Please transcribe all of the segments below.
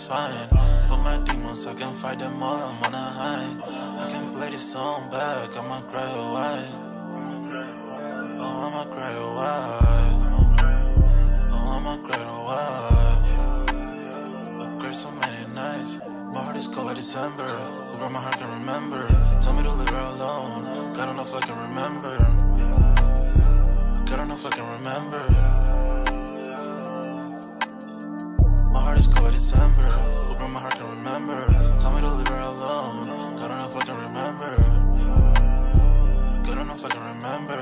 fine. For my demons, I can fight them all, I'm on a high. I can play this song back, I'ma cry a while. Oh, I'ma cry a while. Oh, I'ma cry a while. I cried so many nights. My heart is cold like December. Who broke my heart can remember. Tell me to leave her alone. God don't know if I can remember. God don't know if I can remember. My heart is cold like December. Who broke my heart can remember. Tell me to leave her alone. God don't know if I can remember. God don't know if I can remember.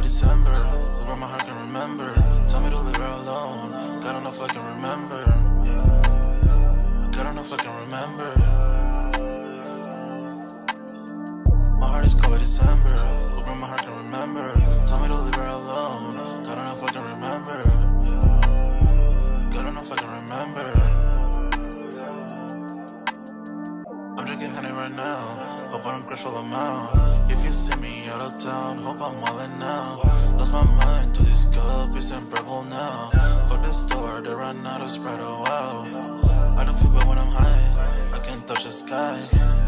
December, where my heart can remember. Tell me to leave her alone. God don't know if I can remember. God don't know if I can remember. My heart is cold like December, where my heart can remember. Tell me to leave her alone. God don't know if I can remember. God don't know if I can remember. I'm drinking honey right now. Hope I don't crash all out. If you see me out of town, hope I'm all in now. Lost my mind to this cup, it's unbearable now. For the store, they run out of Sprite, oh wow. I don't feel bad when I'm high, I can't touch the sky.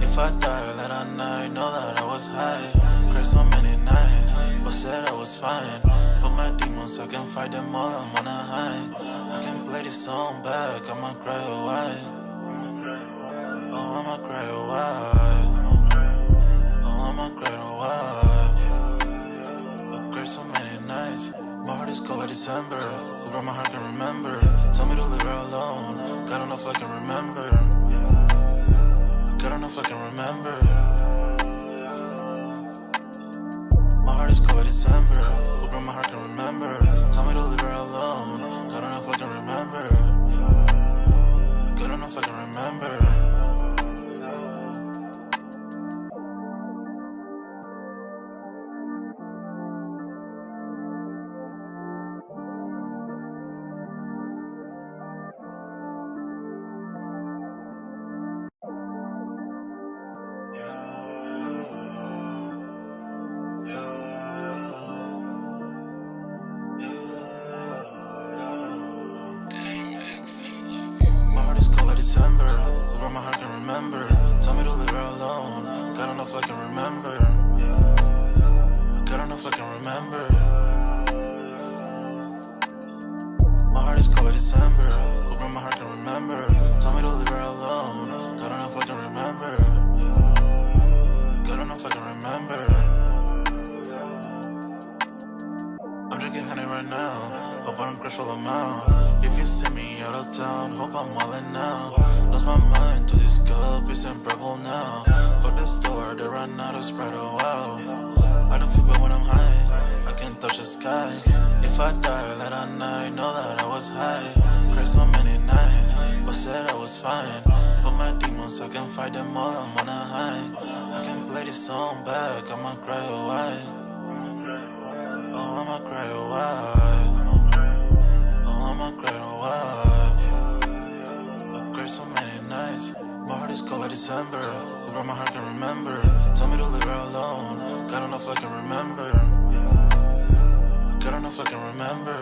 If I die late at night, know that I was high. Cried so many nights, but said I was fine. For my demons, I can fight them all, I'm on a high. I can play this song back, I'ma cry a while. Oh, I'ma cry a while. Oh, I'ma cry a while. I cried so many nights. My heart is cold like December. Who broke my heart can remember. Tell me to leave her alone. God don't know if I can remember. God don't know if I can remember. My heart is cold like December. Who broke my heart can remember. Tell me to leave her alone. God don't know if I can remember. God don't know if I can remember. December, where my heart can remember. Tell me to leave her alone. God don't know if I can remember. God don't know if I can remember. My heart is cold like December, where my heart can remember. Tell me to leave her alone. God don't know if I can remember. God don't know if I can remember. I'm drinking honey right now. Hope I don't crash all out. If you see me out of town, hope I'm all in now. Lost my mind to this cup, it's unbearable now. For the store, they run out of Sprite, oh wow. I don't feel bad when I'm high, I can't touch the sky. If I die late at night, know that I was high. Cried so many nights, but said I was fine. For my demons, I can fight them all, I'm on a high. I can play this song back, I'ma cry a while. Oh, I'ma cry a while. Oh, I'ma cry a while. I cried so many nights. My heart is cold like December. Who broke my heart can remember. Tell me to leave her alone. God don't know if I can remember. God don't know if I can remember.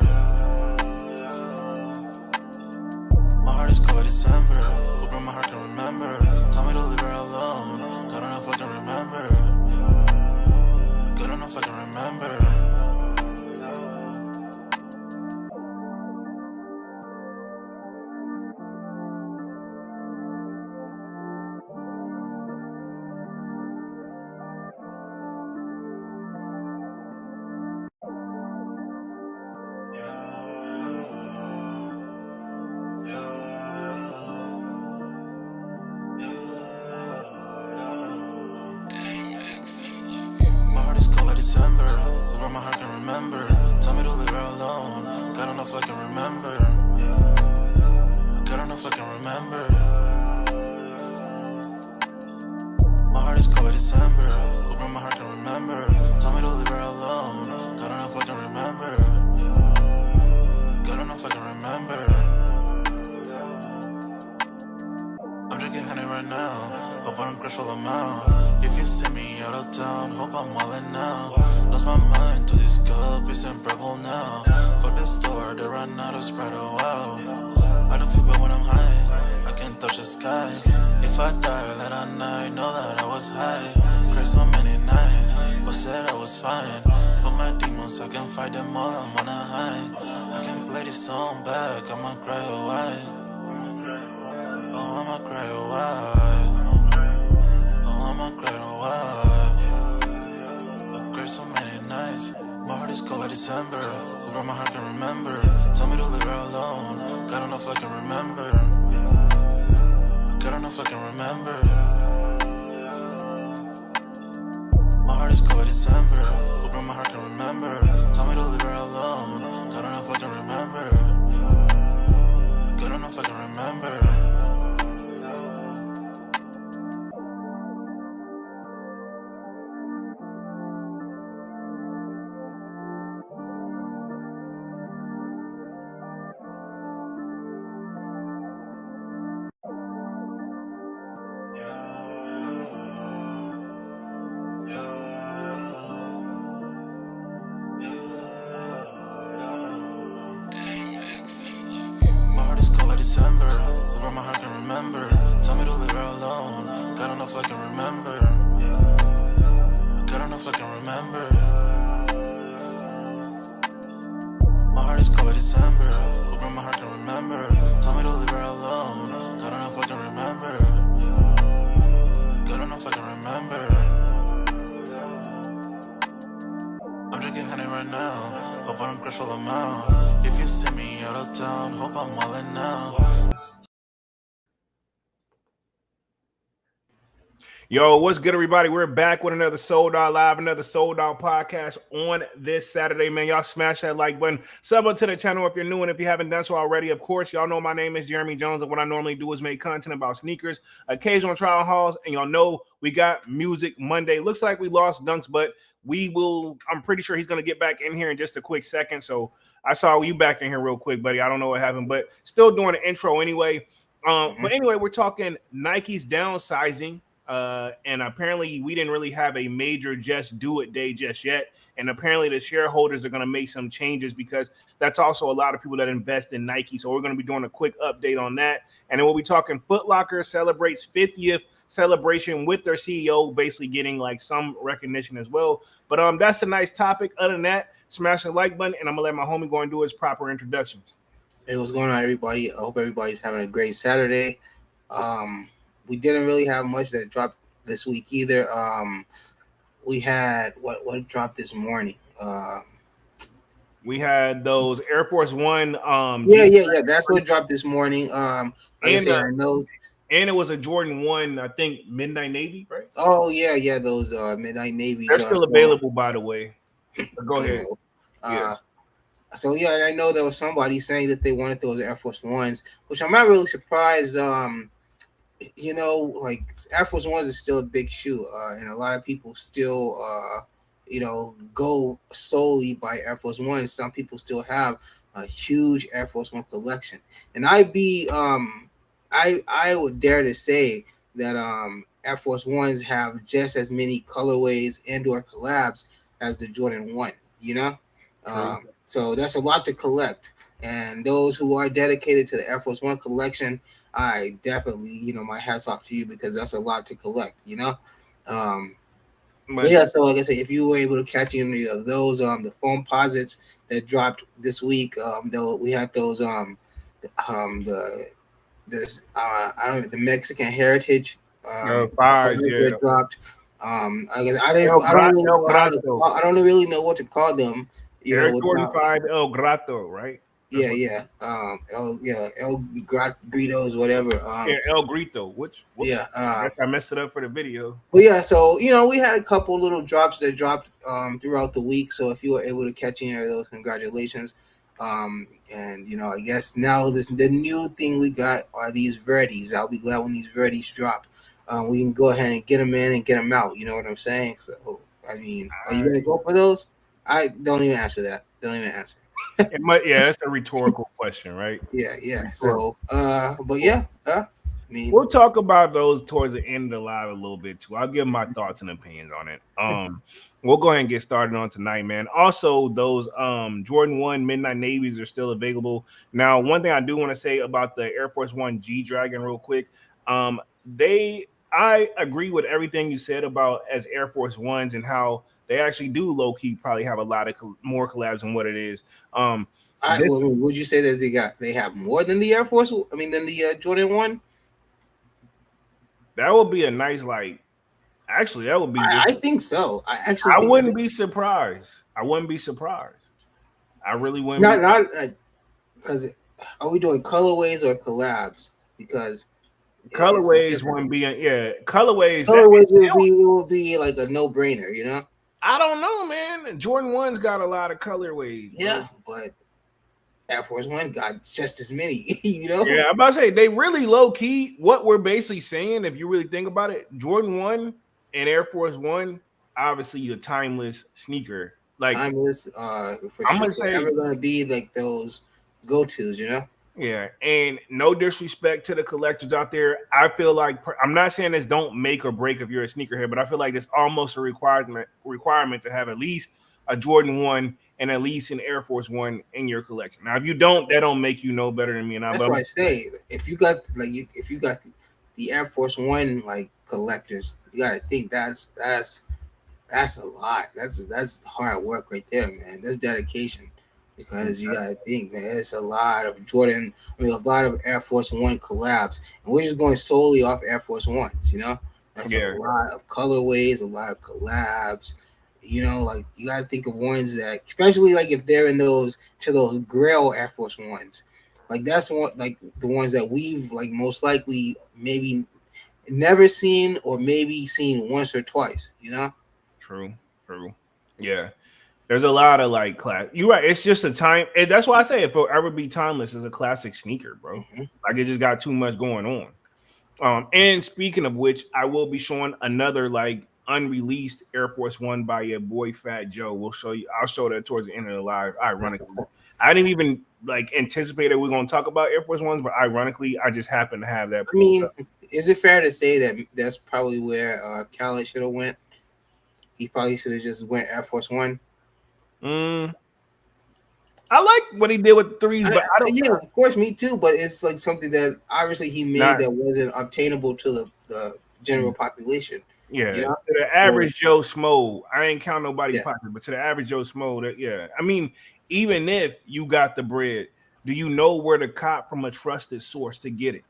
My heart is cold like December. Who broke my heart can remember. Tell me to leave her alone. God don't know if I can remember. God don't know if I can remember. December, where my heart can remember. Tell me to leave her alone. God don't know if I can remember. God don't know if I can remember. right now. Hope I don't crash all them out. If you see me out of town, hope I'm wildin' now. Lost my mind to this cup, it's unbearable now. For the store, they run out of Sprite, oh wow. I don't feel bad when I'm high, I can't touch the sky. If I die, let I know that I was high. Cried so many nights, but said I was fine. For my demons, I can fight them all, I'm on a high. I can play this song back, I'ma cry a while. Oh, I'ma cry a while. Oh, I'ma cry a while. I cried so many nights. My heart is cold like December. Over my heart can remember. Tell me to leave her alone. God don't know if I can remember. God don't know if I can remember. My heart is cold like December. Over my heart can remember. Tell me to leave her alone. God don't know if I can remember. God don't know if I can remember. My heart is cold like December. Over my heart can remember. Tell me to leave her alone. God don't know if I can remember. God don't know if I can remember. My heart is cold like December. Over my heart can remember. Tell me to leave her alone. God don't know if I can remember. God don't know if I can remember. I'm drinking honey right now. Hope I don't crash all them out. If you see me out of town, hope I'm wildin' now. Yo, what's good, everybody? We're back with another Sold Out Live, another Sold Out podcast on this Saturday, man. Y'all smash that like button. Sub up to the channel if you're new, and if you haven't done so already, of course, y'all know my name is Jeremy Jones, and what I normally do is make content about sneakers, occasional trial hauls, and y'all know we got Music Monday. Looks like we lost Dunks, but we will. I'm pretty sure he's going to get back in here in just a quick second. So I saw you back in here real quick, buddy. I don't know what happened, but still doing the intro anyway. But anyway, we're talking Nike's downsizing. And apparently we didn't really have a major just do it day just yet. And apparently the shareholders are going to make some changes because that's also a lot of people that invest in Nike. So we're going to be doing a quick update on that. And then we'll be talking Foot Locker celebrates 50th celebration with their CEO, basically getting like some recognition as well. But that's a nice topic. Other than that, smash the like button, and I'm gonna let my homie go and do his proper introductions. Hey, what's going on, everybody? I hope everybody's having a great Saturday. We didn't really have much that dropped this week either. We had what dropped this morning. We had those Air Force One. Yeah. That's what dropped this morning. Like I said, I know. And it was a Jordan 1, I think, Midnight Navy, right? Oh yeah. Those Midnight Navy. They're still available, by the way. Go ahead. So yeah, I know there was somebody saying that they wanted those Air Force Ones, which I'm not really surprised. Like Air Force Ones is still a big shoe, and a lot of people still, go solely by Air Force Ones. Some people still have a huge Air Force One collection, and I would dare to say that Air Force Ones have just as many colorways and/or collabs as the Jordan 1. So that's a lot to collect. And those who are dedicated to the Air Force One collection, I definitely, my hats off to you because that's a lot to collect, But yeah, so like I said, if you were able to catch any of those, the foam posits that dropped this week, though we had those, the Mexican Heritage, that dropped. I don't really know what to call them. Air Jordan 5 El Grato, right? Yeah. El Gritos, whatever. El Grito. I messed it up for the video. Well, yeah. So we had a couple little drops that dropped throughout the week. So if you were able to catch any of those, congratulations. And I guess now the new thing we got are these Verdis. I'll be glad when these Verdis drop. We can go ahead and get them in and get them out. You know what I'm saying? So are you gonna go for those? I don't even answer that. Don't even answer. That's a rhetorical question, right? Yeah. So, but yeah. I mean, We'll talk about those towards the end of the live a little bit too. I'll give my thoughts and opinions on it. We'll go ahead and get started on tonight, man. Also, those Jordan 1 Midnight Navies are still available. Now, one thing I do want to say about the Air Force One G Dragon real quick. I agree with everything you said about as Air Force Ones and how they actually do low key probably have a lot of more collabs than what it is. Would you say that they have more than the Air Force? I mean, than the Jordan 1? That would be a nice Actually, that would be just. I think so. I actually I think wouldn't be surprised. I wouldn't be surprised. I really wouldn't. not because are we doing colorways or collabs? Because Colorways wouldn't be. Colorways. Colorways will be like a no brainer, you know. I don't know, man. Jordan 1's got a lot of colorways. Yeah, but Air Force One got just as many, you know. Yeah, I'm about to say they really low key. What we're basically saying, if you really think about it, Jordan 1 and Air Force One, obviously a timeless sneaker. Like timeless, I'm gonna say ever gonna be like those go tos, you know. Yeah, and no disrespect to the collectors out there. I feel like I'm not saying this don't make or break if you're a sneakerhead, but I feel like it's almost a requirement to have at least a Jordan 1 and at least an Air Force One in your collection. Now, if you don't, that don't make you no better than me. And that's why I say if you got the Air Force One like collectors, you gotta think that's a lot. That's hard work right there, man. That's dedication. Because you gotta think, man, it's a lot of Jordan. I mean, a lot of Air Force One collabs, and we're just going solely off Air Force Ones. You know, that's a lot of colorways, a lot of collabs. You know, like you gotta think of ones that, especially like if they're in those Grail Air Force Ones, like that's one like the ones that we've like most likely maybe never seen or maybe seen once or twice. You know. True. Yeah. There's a lot of like class. You're right. It's just a time. That's why I say if it'll ever be timeless, is a classic sneaker, bro. Mm-hmm. Like it just got too much going on. And speaking of which, I will be showing another like unreleased Air Force One by your boy Fat Joe. I'll show that towards the end of the live. Ironically, I didn't even like anticipate that we're going to talk about Air Force Ones, but ironically, I just happened to have that. I mean, is it fair to say that that's probably where Khaled should have went? He probably should have just went Air Force One. I like what he did with threes, but I don't. Yeah, of course, me too. But it's like something that obviously he made that wasn't obtainable to the general population. Yeah, you know? To the average Joe Smo, I ain't count nobody pocket, but to the average Joe Smo, I mean, even if you got the bread, do you know where to cop from a trusted source to get it?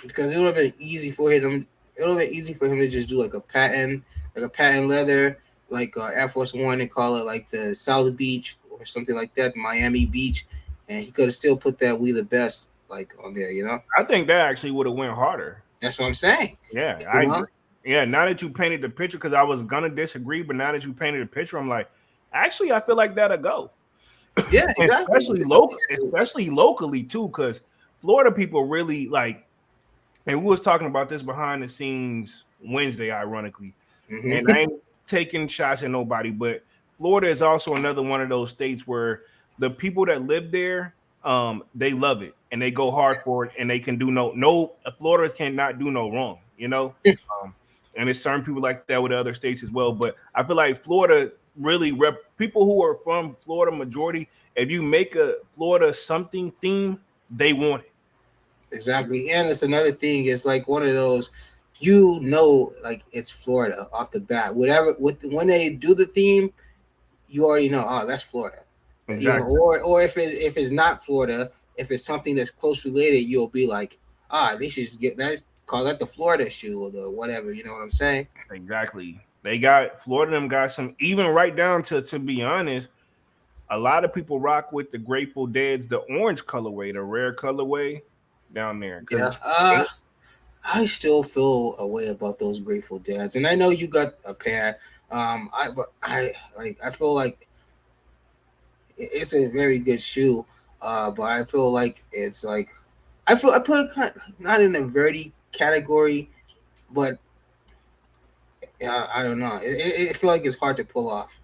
Because it would have been easy for him. It would have been easy for him to just do like a patent leather, like Air Force One, and call it like the South Beach or something like that, Miami Beach, and he could have still put that "We the Best" like on there, you know. I think that actually would have went harder. That's what I'm saying. Yeah, I agree. Yeah, now that you painted the picture, because I was gonna disagree, but now that you painted the picture, I'm like, actually, I feel like that'll go. Yeah, exactly. especially locally too, because Florida people really like. And we was talking about this behind the scenes Wednesday, ironically, and I ain't taking shots at nobody, but Florida is also another one of those states where the people that live there, they love it and they go hard for it, and they can do no. Florida cannot do no wrong, you know. And it's certain people like that with other states as well. But I feel like Florida really people who are from Florida majority. If you make a Florida something theme, they want it. Exactly, and it's another thing. It's like one of those, you know, like it's Florida off the bat. When they do the theme, you already know. Oh, that's Florida. Exactly. You know, or if it's not Florida, if it's something that's close related, you'll be like, they should just call that the Florida shoe or the whatever. You know what I'm saying? Exactly. They got Florida. Them got some, even right down to be honest. A lot of people rock with the Grateful Dead's the orange colorway, the rare colorway down there. Yeah. I still feel a way about those Grateful Deads, and I know you got a pair. I feel like it's a very good shoe, but I feel like it's like I put it kind of, not in the verdi category, but I don't know. I feel like it's hard to pull off.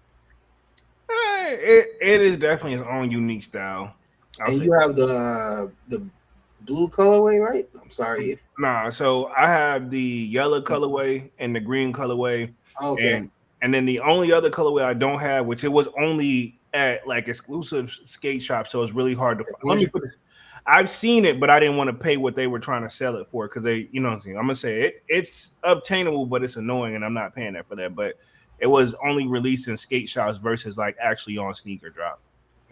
It is definitely its own unique style. And you have the blue colorway, right? I'm sorry if Nah, so I have the yellow colorway and the green colorway, okay. and then the only other colorway I don't have, which it was only at like exclusive skate shops, so it's really hard to find. Let me put this. I've seen it, but I didn't want to pay what they were trying to sell it for because they, you know what I'm saying. I'm gonna say it's obtainable, but it's annoying, and I'm not paying that for that. But it was only released in skate shops versus like actually on sneaker drop.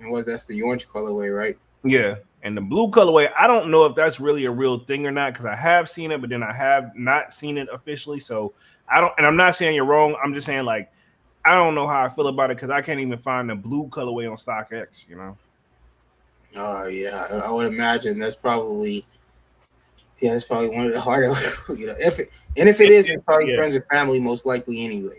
And was that's the orange colorway, right? Yeah, and the blue colorway, I don't know if that's really a real thing or not because I have seen it, but then I have not seen it officially. So I don't, and I'm not saying you're wrong. I'm just saying like I don't know how I feel about it because I can't even find the blue colorway on StockX. You know? Oh yeah, I would imagine that's probably one of the harder. If it is, it's probably Yeah, friends and family most likely anyway.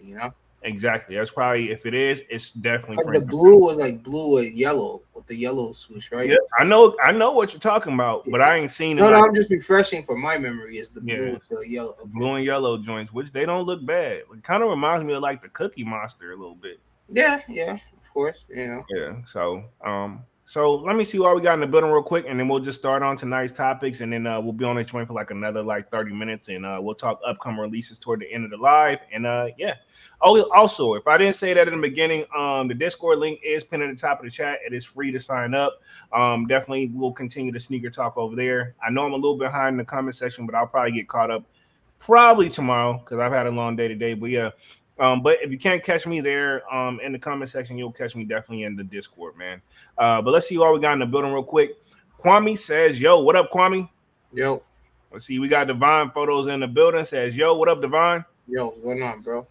exactly. That's probably if it is, it's definitely Because the friends. blue was like blue with yellow with the yellow swoosh, right? Yeah, I know what you're talking about, but I ain't seen it No, like I'm just refreshing for my memory. Is the blue yeah, with the yellow? Okay. blue and yellow joints, which they don't look bad. It kind of reminds me of like the Cookie Monster a little bit. Yeah, of course. Yeah. So let me see what we got in the building real quick, and then we'll just start on tonight's topics, and then we'll be on this joint for like another like 30 minutes, and we'll talk upcoming releases toward the end of the live. And yeah. Oh, also, if I didn't say that in the beginning, the Discord link is pinned at the top of the chat. It is free to sign up. Definitely we'll continue the sneaker talk over there. I know I'm a little behind in the comment section, but I'll probably get caught up probably tomorrow because I've had a long day today. But yeah. But if you can't catch me there in the comment section, you'll catch me definitely in the Discord, man. But let's see what we got in the building real quick. Kwame says, yo, what up, Kwame? Yo, Let's see, we got Divine Photos in the building. Says, yo, what up, Divine? what's going on, bro?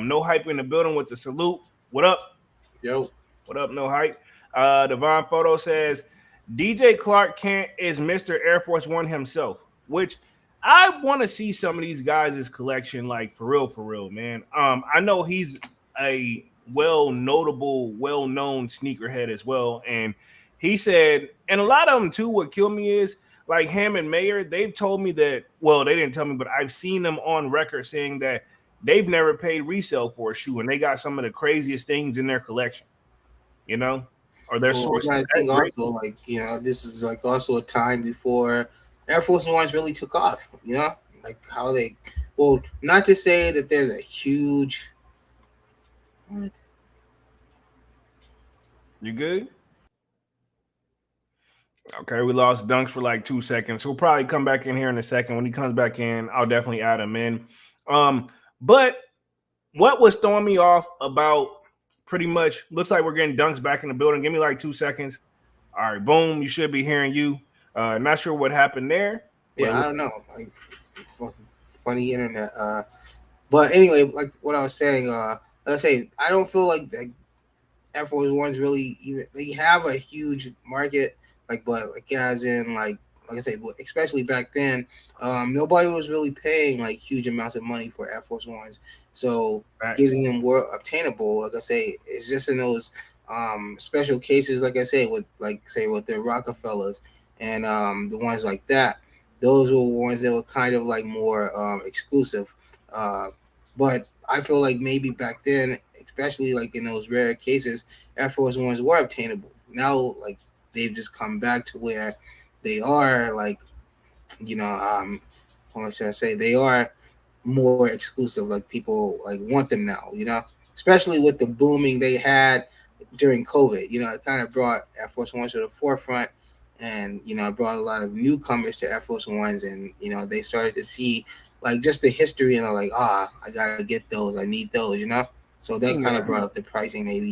No Hype in the building with the salute. What up? Yo, What up, No Hype? Divine Photo says, DJ Clark Kent is Mr. Air Force One himself, which I want to see some of these guys' collection, like for real, man. I know he's a well-known sneakerhead as well. And he said, and a lot of them too, what killed me is like him and Mayer, they've told me that, well, they didn't tell me, but I've seen them on record saying that they've never paid resale for a shoe and they got some of the craziest things in their collection, you know, or their well, sources. I think also like this is like also a time before Air Force Ones really took off. Like how they. Well, not to say that there's a huge. What? You good? Okay, we lost Dunks for like 2 seconds. He'll probably come back in here in a second. When he comes back in, I'll definitely add him in. But what was throwing me off about pretty much looks like we're getting Dunks back in the building. Give me like 2 seconds. All right, boom. You should be hearing you. Not sure what happened there. Yeah, I don't know. Like fucking funny internet. But anyway, like what I was saying. Let's say I don't feel like the Air Force Ones really even they have a huge market. But as in like I say, especially back then, nobody was really paying like huge amounts of money for Air Force Ones. So getting them were obtainable. Like I say, it's just in those special cases. Like I say, with the Rockefellers and the ones like that. Those were ones that were kind of like more exclusive. But I feel like maybe back then, especially like in those rare cases, Air Force Ones were obtainable. Now, like they've just come back to where they are like, what should I say? They are more exclusive. Like people like want them now, especially with the booming they had during COVID. It kind of brought Air Force Ones to the forefront, and it brought a lot of newcomers to Air Force Ones, and they started to see like just the history, and they're like, I gotta get those, I need those, So that kind of brought up the pricing, maybe,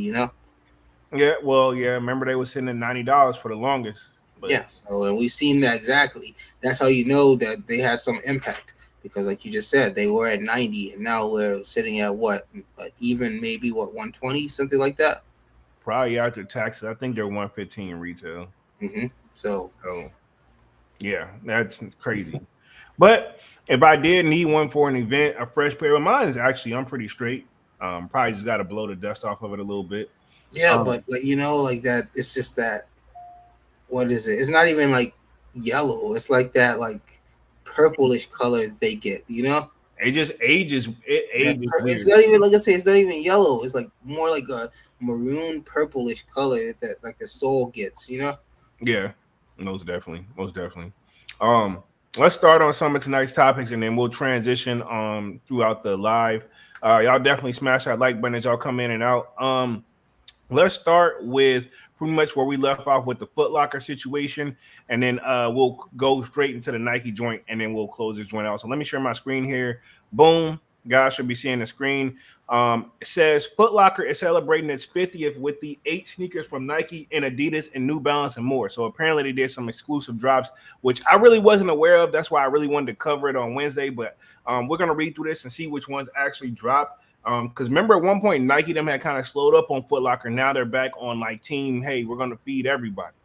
Yeah, well, yeah. Remember they were sitting at $90 for the longest. But yeah. So and we've seen that exactly. That's how you know that they had some impact because, like you just said, they were at 90, and now we're sitting at what, even maybe 120, something like that. Probably after taxes, I think they're 115 in retail. Mm-hmm. So yeah, that's crazy. But if I did need one for an event, a fresh pair of mine is actually I'm pretty straight. Probably just got to blow the dust off of it a little bit. Yeah, but like that. It's just that. What is it? It's not even like yellow. It's like that, like purplish color that they get. It just ages. It ages. It's not even like I say. It's not even yellow. It's like more like a maroon purplish color that like the sole gets. Yeah, most definitely. Um, let's start on some of tonight's topics, and then we'll transition throughout the live. Y'all definitely smash that like button as y'all come in and out. Let's start with pretty much where we left off with the Foot Locker situation, and then we'll go straight into the Nike joint, and then we'll close this joint out. So let me share my screen here. Boom, guys should be seeing the screen. It says Foot Locker is celebrating its 50th with the 8 sneakers from Nike and Adidas and New Balance and more. So apparently they did some exclusive drops, which I really wasn't aware of. That's why I really wanted to cover it on Wednesday. But we're gonna read through this and see which ones actually dropped. Because remember at one point Nike them had kind of slowed up on Foot Locker. Now they're back on like team. Hey, we're gonna feed everybody.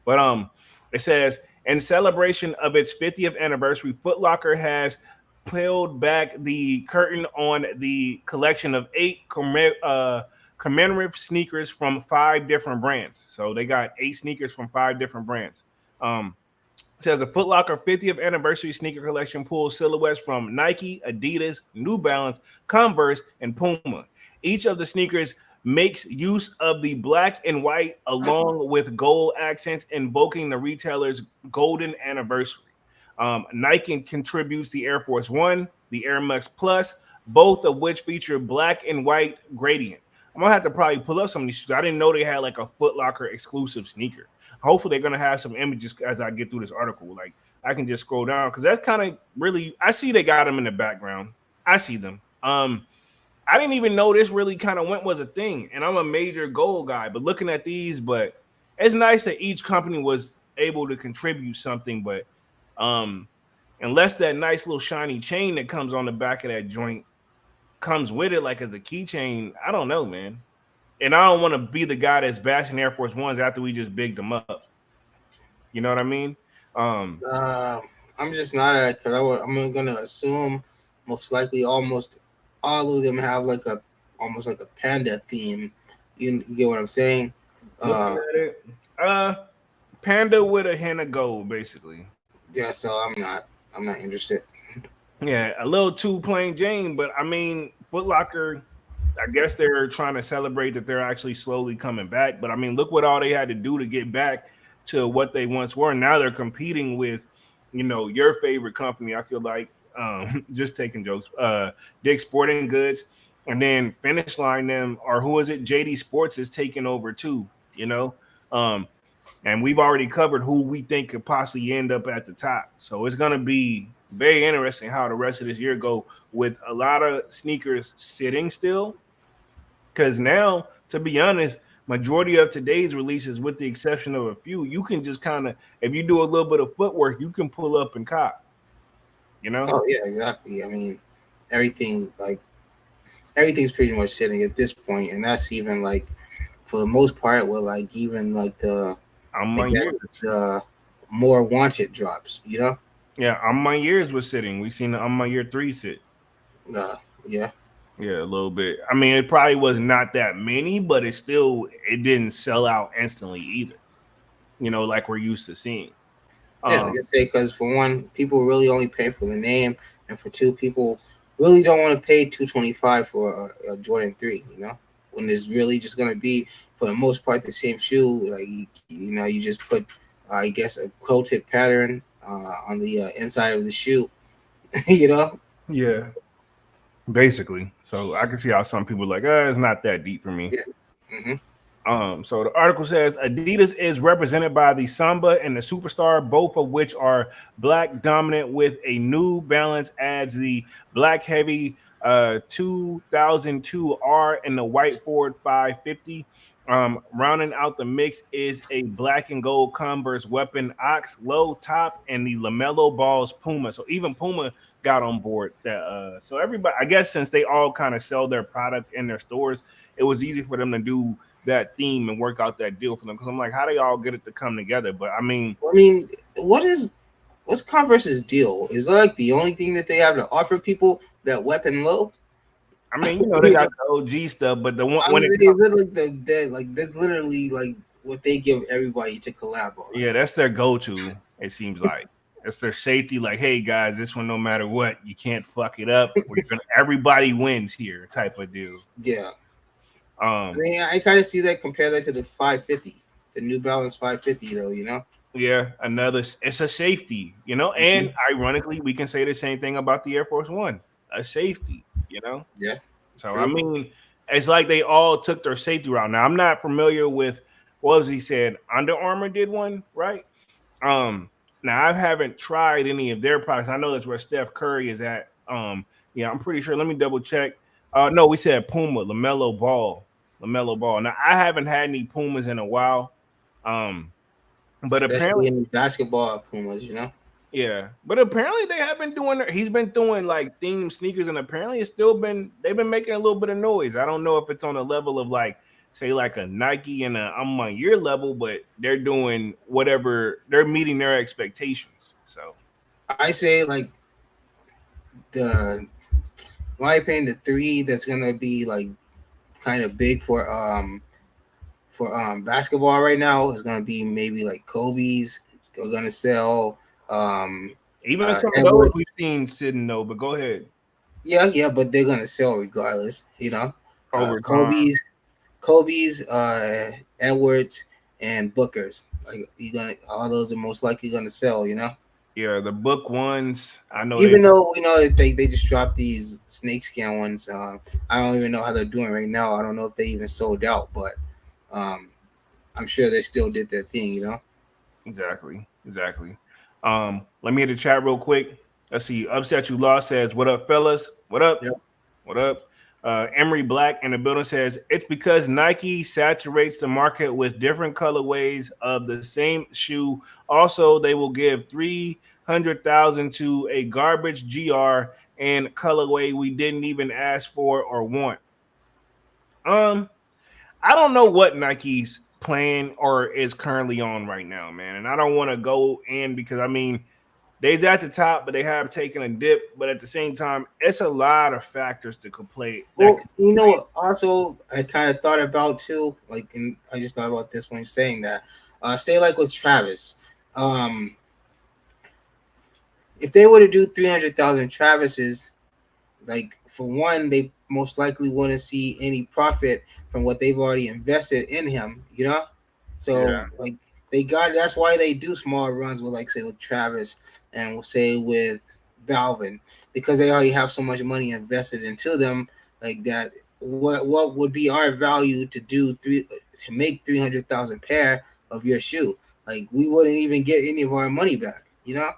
But it says in celebration of its 50th anniversary, Foot Locker has peeled back the curtain on the collection of 8 commemorative sneakers from 5 different brands. So they got 8 sneakers from 5 different brands. Says the Foot Locker 50th anniversary sneaker collection pulls silhouettes from Nike, Adidas, New Balance, Converse, and Puma. Each of the sneakers makes use of the black and white along with gold accents, invoking the retailer's golden anniversary. Nike contributes the Air Force One, the Air Max Plus, both of which feature black and white gradient. I'm gonna have to probably pull up some of these shoes. I didn't know they had like a Foot Locker exclusive sneaker. Hopefully they're gonna have some images as I get through this article. Like I can just scroll down because that's kind of really. I see they got them in the background. I see them. I didn't even know this really kind of was a thing, and I'm a major gold guy. But looking at these, but it's nice that each company was able to contribute something. But unless that nice little shiny chain that comes on the back of that joint comes with it, like as a keychain, I don't know, man. And I don't want to be the guy that's bashing Air Force Ones after we just bigged them up. You know what I mean? I'm just not because I'm gonna assume most likely almost all of them have like almost like a panda theme. You get what I'm saying? Panda with a hint of gold, basically. Yeah, so I'm not interested. Yeah, a little too plain Jane, but I mean, Foot Locker, I guess they're trying to celebrate that they're actually slowly coming back. But I mean, look what all they had to do to get back to what they once were. Now they're competing with, your favorite company. I feel like, just taking jokes, Dick's Sporting Goods, and then Finish Line them, or who is it? JD Sports is taking over too. And we've already covered who we think could possibly end up at the top. So it's gonna be very interesting how the rest of this year go with a lot of sneakers sitting still. Because now, to be honest, majority of today's releases, with the exception of a few, you can just kind of, if you do a little bit of footwork, you can pull up and cop. Oh yeah, exactly. I mean, everything's pretty much sitting at this point, and that's even like for the most part, with like even like the more wanted drops, Yeah, On My Years was sitting. We seen the On My Year 3 sit. Yeah. Yeah, a little bit. I mean, it probably was not that many, but it didn't sell out instantly either. Like we're used to seeing. Yeah, like I say, because for one, people really only pay for the name, and for two, people really don't want to pay $225 for a Jordan 3. When it's really just gonna be for the most part the same shoe. Like you just put, I guess, a quilted pattern on the inside of the shoe. Yeah. Basically. So I can see how some people are like, it's not that deep for me. Yeah. Mm-hmm. So the article says Adidas is represented by the Samba and the Superstar, both of which are black dominant, with a New Balance adds the black heavy 2002 R and the white Ford 550. Rounding out the mix is a black and gold Converse Weapon Ox low top and the LaMelo Balls Puma. So even Puma got on board that. So everybody, I guess, since they all kind of sell their product in their stores, it was easy for them to do that theme and work out that deal for them. Because I'm like, how do y'all get it to come together? But I mean, what's Converse's deal? Is that like the only thing that they have to offer people, that weapon low? I mean, they got the OG stuff, but the one that's literally like what they give everybody to collab on. Yeah, that's their go-to. It seems like it's their safety. Like, hey guys, this one, no matter what, you can't fuck it up. Everybody wins here, type of deal. Yeah. I mean, I kind of see that, compare that to the 550, the New Balance 550, though. Yeah, another. It's a safety, and Mhm. ironically, we can say the same thing about the Air Force One, a safety. Yeah, So I true. mean, it's like they all took their safety route. Now I'm not familiar with what was he said. Under Armour did one, right? Now I haven't tried any of their products. I know that's where Steph Curry is at. Yeah, I'm pretty sure. Let me double check. No, we said Puma, Lamelo Ball, Lamelo Ball. Now I haven't had any Pumas in a while. Um, but Especially apparently, in basketball Pumas, you know. yeah, but apparently they have been doing. He's been doing like themed sneakers, and apparently it's still been. They've been making a little bit of noise. I don't know if it's on a level of like, say, like a Nike and a I'm on your level, but they're doing whatever. They're meeting their expectations. So I say like the, in my opinion, the three that's gonna be like kind of big for basketball right now is gonna be maybe like Kobe's are gonna sell. Um, even some of those Edwards, we've seen sitting though. But go ahead. yeah, but they're gonna sell regardless, you know. Over time, Kobe's, Edwards, and Booker's. Like you gonna, all those are most likely gonna sell, you know. yeah, the book ones. I know they. Even though we know that they just dropped these snakeskin ones, I don't even know how they're doing right now. I don't know if they even sold out, but um, I'm sure they still did their thing, you know. Exactly. Let me hit the chat real quick. Let's see. Upset you lost says, "What up, fellas? What up? Yep. What up?" Emery Black in the building says it's because Nike saturates the market with different colorways of the same shoe. Also, they will give 300,000 to a garbage GR and colorway we didn't even ask for or want. Um, I don't know what Nike's plan or is currently on right now, man. And I don't want to go in because I mean they's at the top, but they have taken a dip. But at the same time, it's a lot of factors to could play that Well, could you know play. what? Also, I kind of thought about too. Like, and I just thought about this when you're saying that. Say like with Travis, um, if they were to do 300,000 Travises, like for one, they most likely wouldn't see any profit from what they've already invested in him, you know. Yeah, So like they got, that's why they do small runs with, like, say with Travis, and we'll say with Balvin, because they already have so much money invested into them. Like that, what would be our value to do three to make 300,000 pair of your shoe? Like we wouldn't even get any of our money back, you know.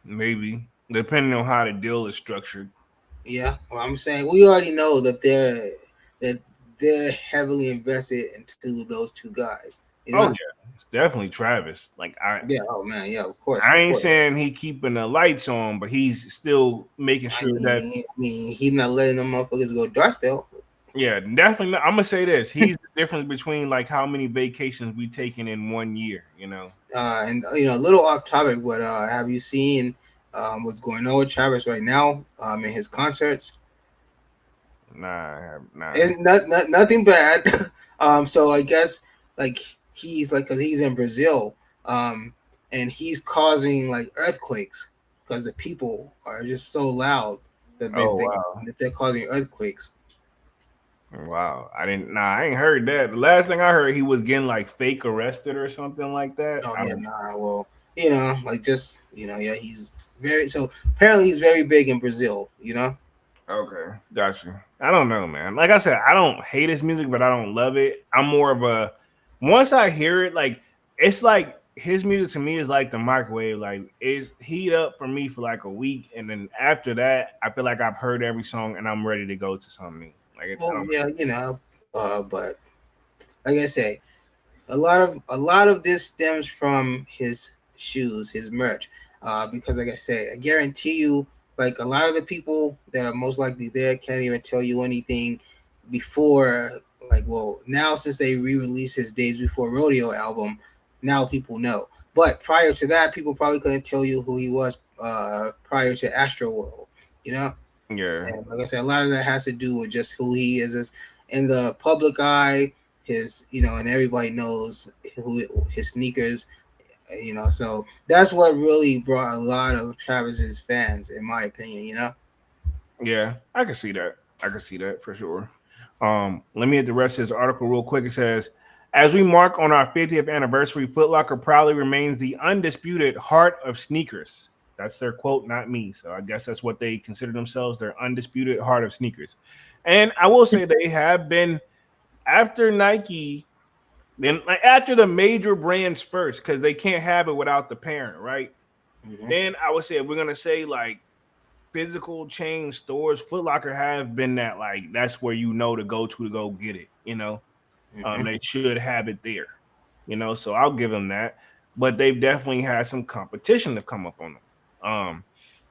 maybe depending on how the deal is structured. Yeah, well, I'm saying we already know that they're heavily invested into those two guys. You Oh know? yeah, it's definitely Travis. Like Yeah. Oh man. Yeah. Of course. I Of ain't course. saying he keeping the lights on, but he's still making I sure that mean, I mean, he's not letting them motherfuckers go dark though. yeah, definitely. Not, I'm gonna say this: he's the difference between like how many vacations we taken in 1 year. And a little off topic, but have you seen what's going on with Travis right now? In his concerts, Nah. it's nothing bad. So I guess like he's like, because he's in Brazil, and he's causing like earthquakes because the people are just so loud that Oh wow. they're causing earthquakes. Wow, I didn't. Nah, I ain't heard that. The last thing I heard, he was getting like fake arrested or something like that. Oh I yeah, don't. nah. Well, like just yeah, he's very, so apparently he's very big in Brazil. Okay, got you. I don't know, man. Like I said, I don't hate his music, but I don't love it. I'm more of a once I hear it, like it's like his music to me is like the microwave. Like it's heat up for me for like a week, and then after that, I feel like I've heard every song and I'm ready to go to something new. I Well, don't. yeah, but like I say, a lot of this stems from his shoes, his merch. Because like I say, I guarantee you, like a lot of the people that are most likely there can't even tell you anything before. Like, well, now since they re-released his Days Before Rodeo album, now people know. But prior to that, people probably couldn't tell you who he was prior to Astro World. You know. Yeah, And like I said, a lot of that has to do with just who he is as in the public eye. And everybody knows who his sneakers. So that's what really brought a lot of Travis's fans, in my opinion. yeah, I can see that. I can see that for sure. Let me hit the rest of this article real quick. It says As we mark on our 50th anniversary, Foot Locker proudly remains the undisputed heart of sneakers. That's their quote, not me. So I guess that's what they consider themselves, their undisputed heart of sneakers. And I will say they have been after Nike, then like after the major brands first, because they can't have it without the parent, right? Mm-hmm. Then I would say if we're gonna say like physical chain stores, Foot Locker have been that like that's where you know to go get it, you know. Mm-hmm. They should have it there, you know. So I'll give them that. But they've definitely had some competition to come up on them.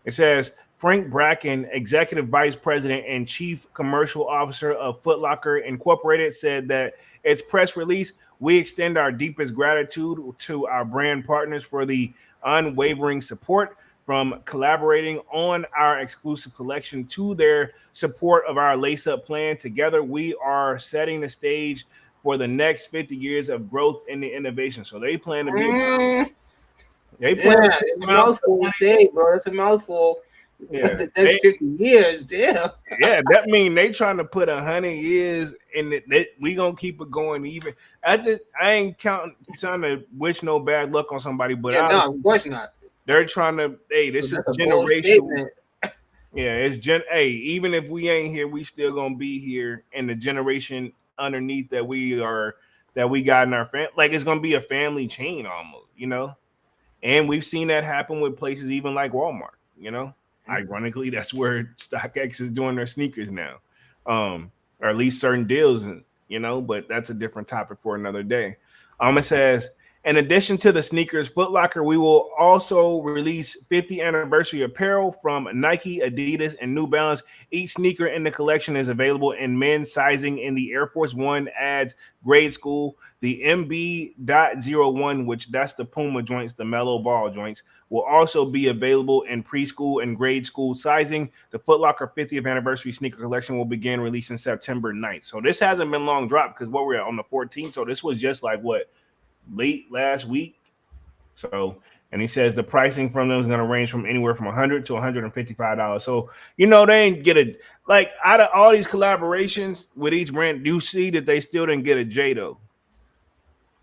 It says Frank Bracken, executive vice president and chief commercial officer of Foot Locker Incorporated, said that its press release, we extend our deepest gratitude to our brand partners for the unwavering support from collaborating on our exclusive collection to their support of our lace up plan. Together, we are setting the stage for the next 50 years of growth in the innovation. So they plan to be Mm, they yeah, plan to be it's a around for mouthful to 20 say, bro. That's a mouthful. years. The Yeah. next 50 years, damn. That mean they trying to put 100 years in it. We gonna keep it going even. I ain't trying to wish no bad luck on somebody, but Yeah, no, of course not. they're trying to. Hey, But this is that's a bold generational. statement. Yeah, it's Hey, even if we ain't here, we still gonna be here, and the generation underneath that we got in our family, like it's gonna be a family chain almost, you know. And we've seen that happen with places even like Walmart, you know. Ironically, that's where StockX is doing their sneakers now, or at least certain deals, you know. But that's a different topic for another day. It says, in addition to the sneakers, Foot Locker, we will also release 50 anniversary apparel from Nike, Adidas, and New Balance. Each sneaker in the collection is available in men's sizing in the Air Force One adds grade school. The MB.01, which that's the Puma joints, the mellow ball joints, will also be available in preschool and grade school sizing. The Foot Locker 50th anniversary sneaker collection will begin releasing September 9th. So this hasn't been long dropped because what we're at on the 14th. So this was just like what, late last week. So, and he says the pricing from them is going to range from anywhere from $100 to $155. So, you know, they ain't get a, like, out of all these collaborations with each brand, you see that they still didn't get a J though.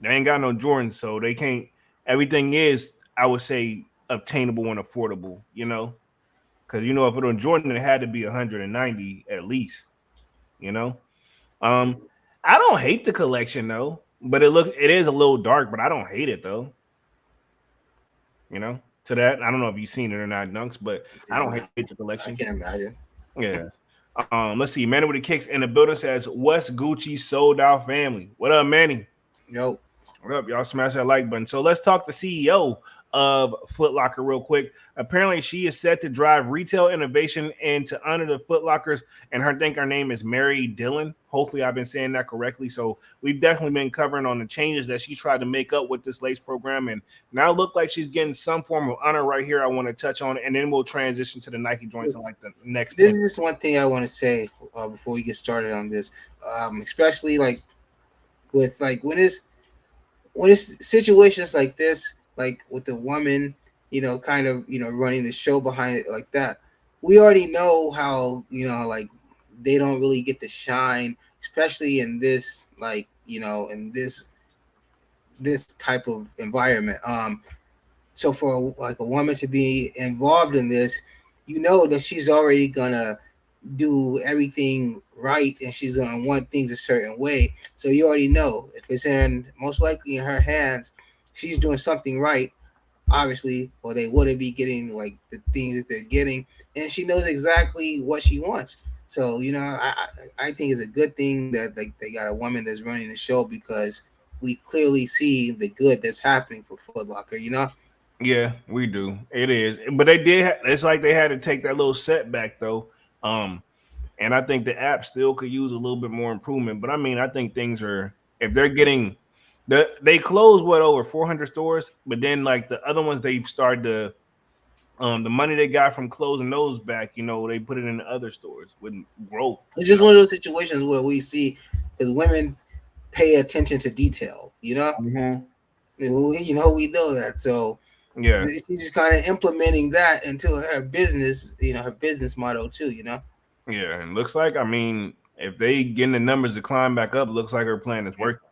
They ain't got no Jordan, so they can't. Everything is, I would say, obtainable and affordable. You know, because you know if it was Jordan, it had to be 190 at least. You know, um, I don't hate the collection though, but it is a little dark, but I don't hate it though. You know, to that I don't know if you've seen it or not, Dunks, but I Yeah, don't man, hate the I collection. can imagine. Yeah. Let's see. Manny with the kicks in the building says, "What's Gucci sold out family? What up, Manny? Yo, What up, y'all? Smash that like button." So let's talk to CEO of Foot Locker real quick. Apparently, she is set to drive retail innovation and to honor the Foot Lockers. And I think her name is Mary Dillon. Hopefully, I've been saying that correctly. So we've definitely been covering on the changes that she tried to make up with this lace program, and now it look like she's getting some form of honor right here. I want to touch on, and then we'll transition to the Nike joints in like the next this 10. is just one thing I want to say before we get started on this, especially like with like when it's situations like this, like with the woman, kind of, running the show behind it like that. We already know how, like they don't really get the shine, especially in this, like, in this type of environment. So for like a woman to be involved in this, that she's already gonna do everything right and she's gonna want things a certain way. So you already know if it's in most likely in her hands, she's doing something right, obviously, or they wouldn't be getting like the things that they're getting, and she knows exactly what she wants. So I think it's a good thing that like they got a woman that's running the show because we clearly see the good that's happening for Foot Locker. Yeah, we do. It is, but they did. It's like they had to take that little setback though. Um, and I think the app still could use a little bit more improvement. But I mean, I think things are if they're getting they closed what over 400 stores, but then like the other ones they've started to the money they got from closing those back, you know, they put it in the other stores with growth. It's just one of those situations where we see because women pay attention to detail. Mm-hmm. We know that. So Yeah, she's just kind of implementing that into her business, her business motto too. yeah. And looks like I mean, if they getting the numbers to climb back up, looks like her plan is working.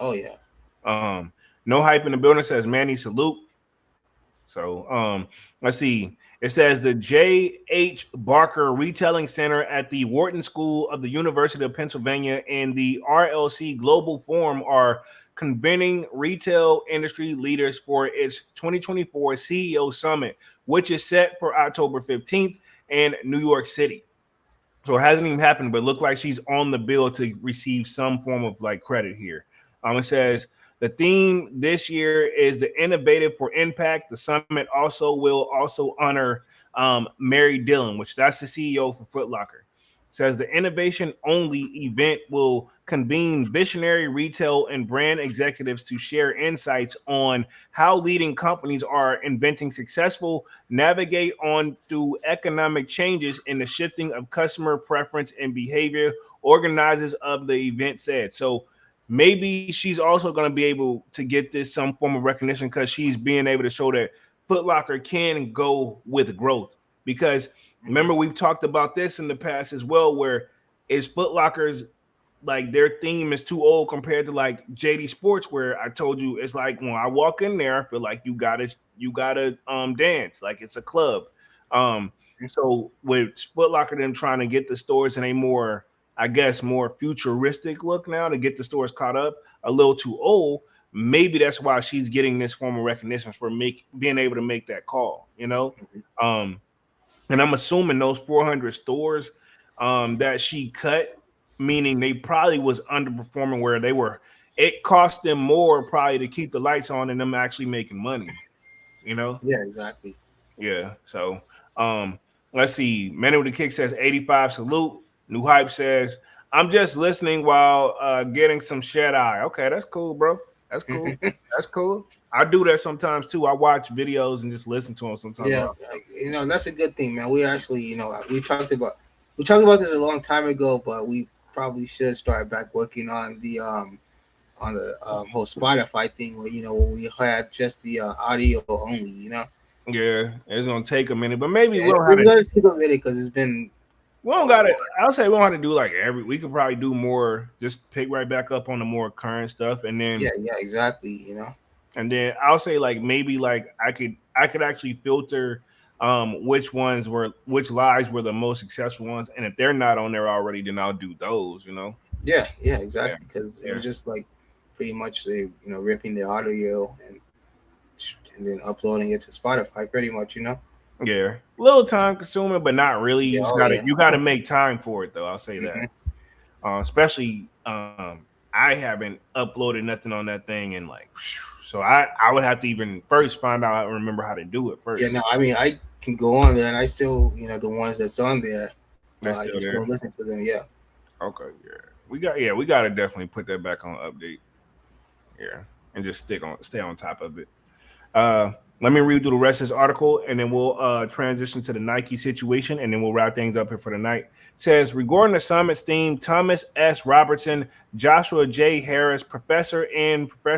Oh yeah. Um, no hype in the building says Manny salute. So let's see. It says the J.H. Barker Retailing Center at the Wharton School of the University of Pennsylvania and the RLC Global Forum are convening retail industry leaders for its 2024 CEO Summit, which is set for October 15th in New York City. So it hasn't even happened, but it looked like she's on the bill to receive some form of like credit here. It says the theme this year is the innovative for impact. The summit also will also honor Mary Dillon, which that's the CEO for Foot Locker. Says the innovation only event will convene visionary retail and brand executives to share insights on how leading companies are inventing successful navigate on through economic changes in the shifting of customer preference and behavior, organizers of the event said. So maybe she's also going to be able to get this some form of recognition because she's being able to show that Foot Locker can go with growth. Because remember, we've talked about this in the past as well, where is Foot Locker's like their theme is too old compared to like JD Sports, where I told you it's like when I walk in there, I feel like you gotta dance like it's a club. Um, so with Foot Locker, them trying to get the stores in a more, I guess, more futuristic look now to get the stores caught up, a little too old. Maybe that's why she's getting this form of recognition for being able to make that call. Um, and I'm assuming those 400 stores that she cut, meaning they probably was underperforming where they were. It cost them more probably to keep the lights on and them actually making money. You know? Yeah, exactly. Yeah. So let's see. Manny with the Kick says 85 salute. New Hype says, I'm just listening while getting some shed eye. Okay, that's cool, bro. That's cool. That's cool. I do that sometimes too. I watch videos and just listen to them sometimes. Yeah, that's a good thing, man. We actually, we talked about this a long time ago, but we probably should start back working on the whole Spotify thing where when we had just the audio only. Yeah, it's gonna take a minute, but maybe Yeah, we'll have it's gonna to. take a minute because it's been. We don't got to. I'll say we don't have to do like every. We could probably do more. Just pick right back up on the more current stuff, and then Yeah, exactly. I'll say like maybe like I could actually filter which lives were the most successful ones, and if they're not on there already, then I'll do those. Yeah, Yeah, exactly. Because it yeah, was just like pretty much they ripping the audio and then uploading it to Spotify, pretty much. yeah. A little time consuming, but not really. Yeah, oh yeah. You gotta make time for it though. I'll say that. Hmm. Especially I haven't uploaded nothing on that thing and like so I would have to even first find out and remember how to do it Yeah, first. no, I mean I can go on there and I still, the ones that's on there, That's I still can still there. listen to them. Yeah. Okay, we gotta definitely put that back on update. Yeah. And just stay on top of it. Let me read through the rest of this article and then we'll transition to the Nike situation and then we'll wrap things up here for the night. It says regarding the summit's theme, Thomas S. Robertson, Joshua J. Harris, professor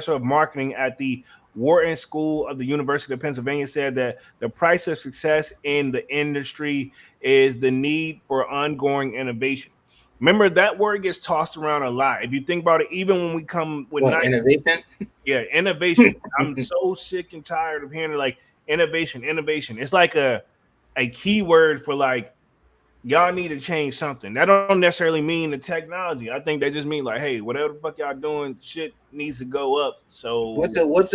of marketing at the Wharton School of the University of Pennsylvania, said that the price of success in the industry is the need for ongoing innovation. Remember that word gets tossed around a lot. If you think about it, even when we come with What Nike, innovation? yeah, innovation. I'm so sick and tired of hearing like innovation, innovation. It's like a keyword for like y'all need to change something. That don't necessarily mean the technology. I think they just mean like, hey, whatever the fuck y'all doing, shit needs to go up. So What's a what's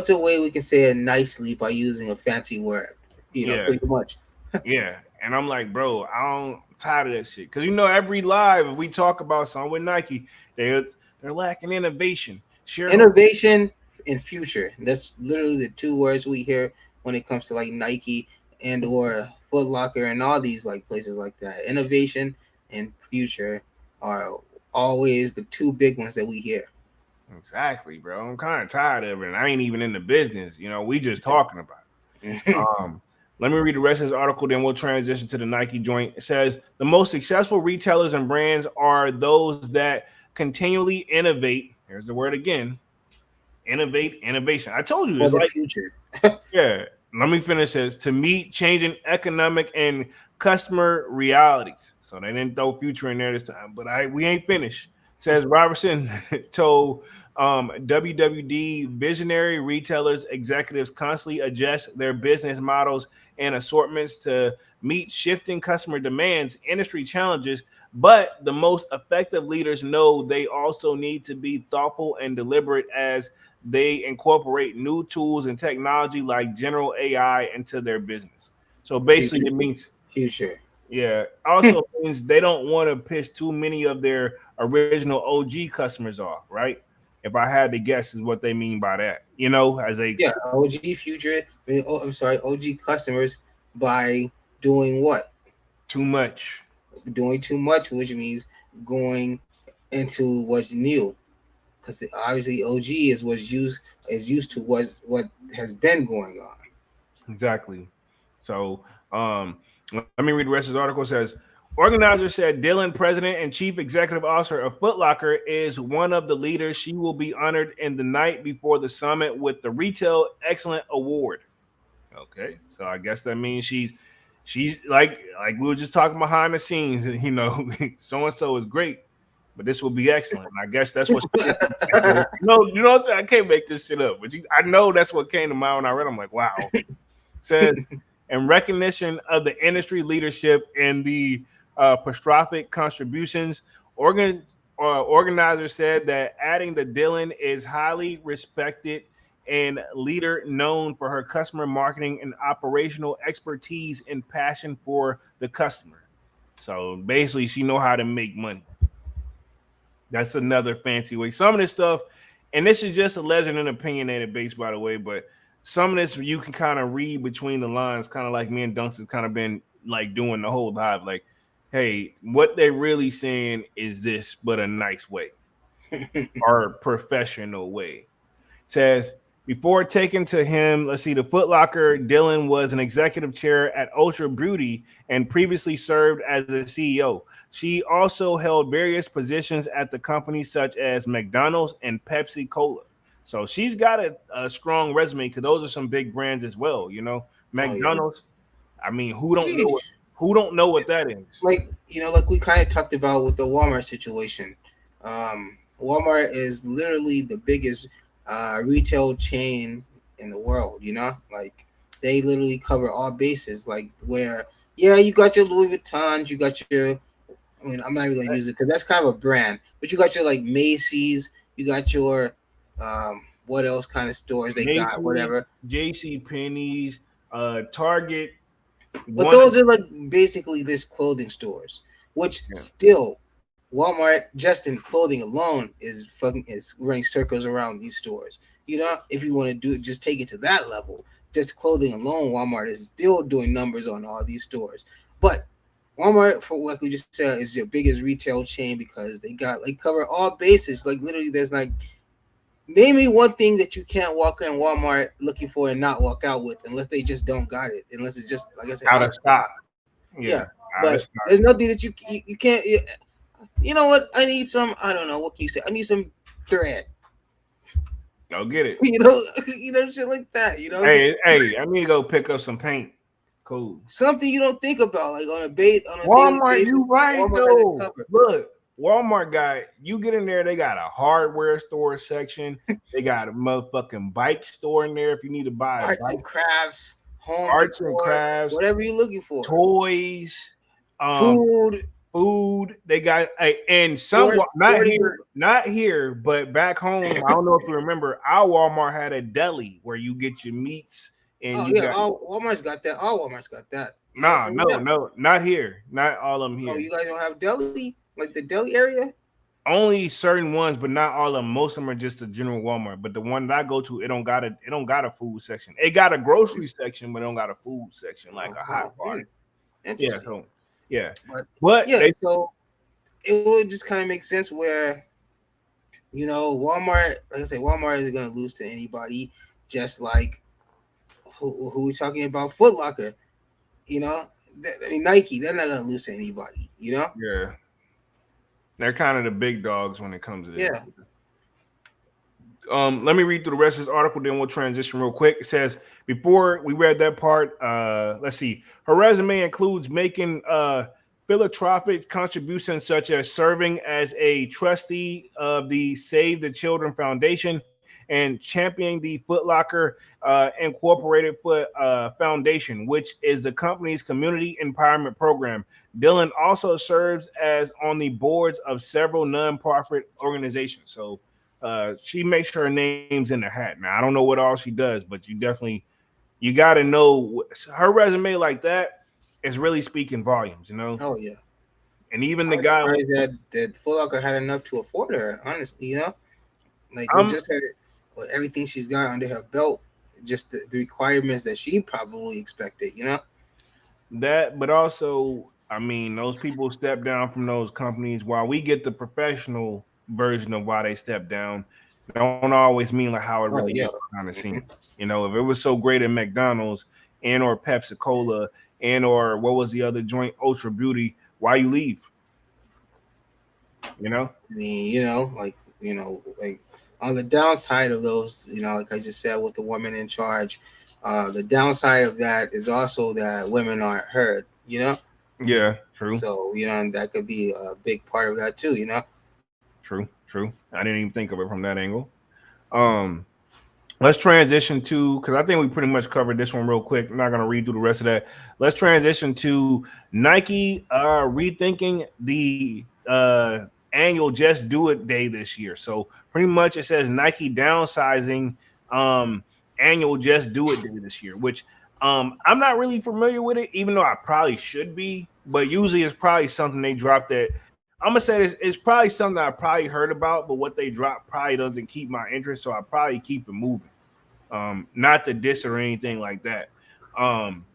a way we can say it nicely by using a fancy word? yeah, Pretty much. yeah. And I'm like, bro, I'm tired of that shit. Cause every live if we talk about something with Nike, they're lacking innovation. Shareholders. Innovation and future. That's literally the two words we hear when it comes to like Nike and or Foot Locker and all these like places like that. Innovation and future are always the two big ones that we hear. Exactly, bro. I'm kind of tired of it. And I ain't even in the business. We just talking about it. Let me read the rest of this article, then we'll transition to the Nike joint. It says the most successful retailers and brands are those that continually innovate. Here's the word again. Innovation. I told you For it's the like, future. yeah. Let me finish this. To meet changing economic and customer realities. So they didn't throw future in there this time, but we ain't finished. Says Robertson told WWD visionary retailers executives constantly adjust their business models and assortments to meet shifting customer demands, industry challenges. But the most effective leaders know they also need to be thoughtful and deliberate as they incorporate new tools and technology like general AI into their business. So basically, Future. it means Future. yeah. Also means they don't want to piss too many of their original OG customers off, right? If I had to guess, is what they mean by that. You know, as a Yeah, OG future. I'm sorry, OG customers by doing what? too much. Doing too much, which means going into what's new. Because obviously OG is used to what has been going on. Exactly. So let me read the rest of this article. It says organizer said Dylan, president and chief executive officer of Foot Locker, is one of the leaders. She will be honored in the night before the summit with the Retail Excellent Award. Okay, so I guess that means she's like we were just talking behind the scenes. You know, so and so is great, but this will be excellent. And I guess that's what she is. No, you know what I'm saying? I can't make this shit up, but I know that's what came to mind when I read. I'm like, wow. Says in recognition of the industry leadership and the apostrophic contributions, organizers said that adding the Dylan is highly respected and leader known for her customer marketing and operational expertise and passion for the customer. So basically, she know how to make money. That's another fancy way. Some of this stuff, and this is just a legend and opinionated base, by the way, but some of this you can kind of read between the lines, kind of like me and Dunks has kind of been like doing the whole live. Like, hey, what they really saying is this, but a nice way or professional way. Says before taken to him, let's see, the Foot Locker, Dylan was an executive chair at Ultra Beauty and previously served as a CEO. She also held various positions at the company such as McDonald's and Pepsi Cola. So she's got a strong resume because those are some big brands as well. You know, Oh yeah. McDonald's. I mean, Sheesh. who don't know what that is? Like like we kind of talked about with the Walmart situation. Walmart is literally the biggest retail chain in the world. Like they literally cover all bases. Like where, yeah, you got your Louis Vuittons, you got your. I mean, I'm not even gonna use it because that's kind of a brand. But you got your like Macy's, you got your what else kind of stores they got, Macy's, whatever. J.C. Penney's, Target. But One, those are like basically this clothing stores, which yeah. still Walmart just in clothing alone is running circles around these stores. If you want to do it, just take it to that level. Just clothing alone, Walmart is still doing numbers on all these stores. But Walmart, for what we just said, is your biggest retail chain because they cover all bases. Like literally, there's like name me one thing that you can't walk in Walmart looking for and not walk out with, unless they just don't got it. Unless it's just like I said, Out of stock. Yeah, out of but stock. there's nothing that you can't. You know what? I need some. I don't know what can you say. I need some thread. Go get it. Shit like that. Hey, I need to go pick up some paint. Cool. Something you don't think about, like on a daily Walmart, basis. you right Walmart though. Look, Walmart got you get in there. They got a hardware store section. They got a motherfucking bike store in there if you need to buy arts and crafts, home arts decor, and crafts, whatever you're looking for, toys, food. They got and some not here, but back home. I don't know if you remember, our Walmart had a deli where you get your meats. And Walmart's got that. All Walmart's got that. No, not here. Not all of them here. Oh, you guys don't have deli, like the deli area? Only certain ones, but not all of them. Most of them are just a general Walmart. But the one that I go to, it don't got a food section. It got a grocery section, but it don't got a food section like a hot bar. Yeah. But so it would just kind of make sense where Walmart, like I say, Walmart is gonna lose to anybody, just like who we're talking about, Foot Locker. Nike, they're not gonna lose to anybody. Yeah. They're kind of the big dogs when it comes to this. Yeah. Let me read through the rest of this article, then we'll transition real quick. It says, before we read that part, let's see. Her resume includes making philanthropic contributions such as serving as a trustee of the Save the Children Foundation and championing the Foot Locker Incorporated Foundation, which is the company's community empowerment program. Dylan also serves as on the boards of several nonprofit organizations. So she makes sure her name's in the hat. Now I don't know what all she does, but you got to know her resume like that is really speaking volumes, you know. Oh yeah. And even I the was guy, surprised that Foot Locker had enough to afford her. Honestly, like with I'm just her, with everything she's got under her belt, just the requirements that she probably expected. that, but also, I mean, those people step down from those companies while we get the professional version of why they step down. Don't always mean like how it really Oh is yeah. behind the scenes. Mhm. You know, if it was so great at McDonald's and or Pepsi Cola and or what was the other joint Ultra Beauty, why you leave? You know? I mean, like on the downside of those, like I just said with the woman in charge, the downside of that is also that women aren't heard. Yeah, true. So, and that could be a big part of that too. True, true. I didn't even think of it from that angle. Um, let's transition to because I think we pretty much covered this one real quick. I'm not gonna read through the rest of that. Let's transition to Nike rethinking the annual Just Do It Day this year. So pretty much it says Nike downsizing um annual Just Do It Day this year, which I'm not really familiar with it, even though I probably should be. But usually it's probably something they drop that I'm gonna say this. It's probably something I probably heard about, but what they drop probably doesn't keep my interest, so I probably keep it moving. Not to diss or anything like that. Um,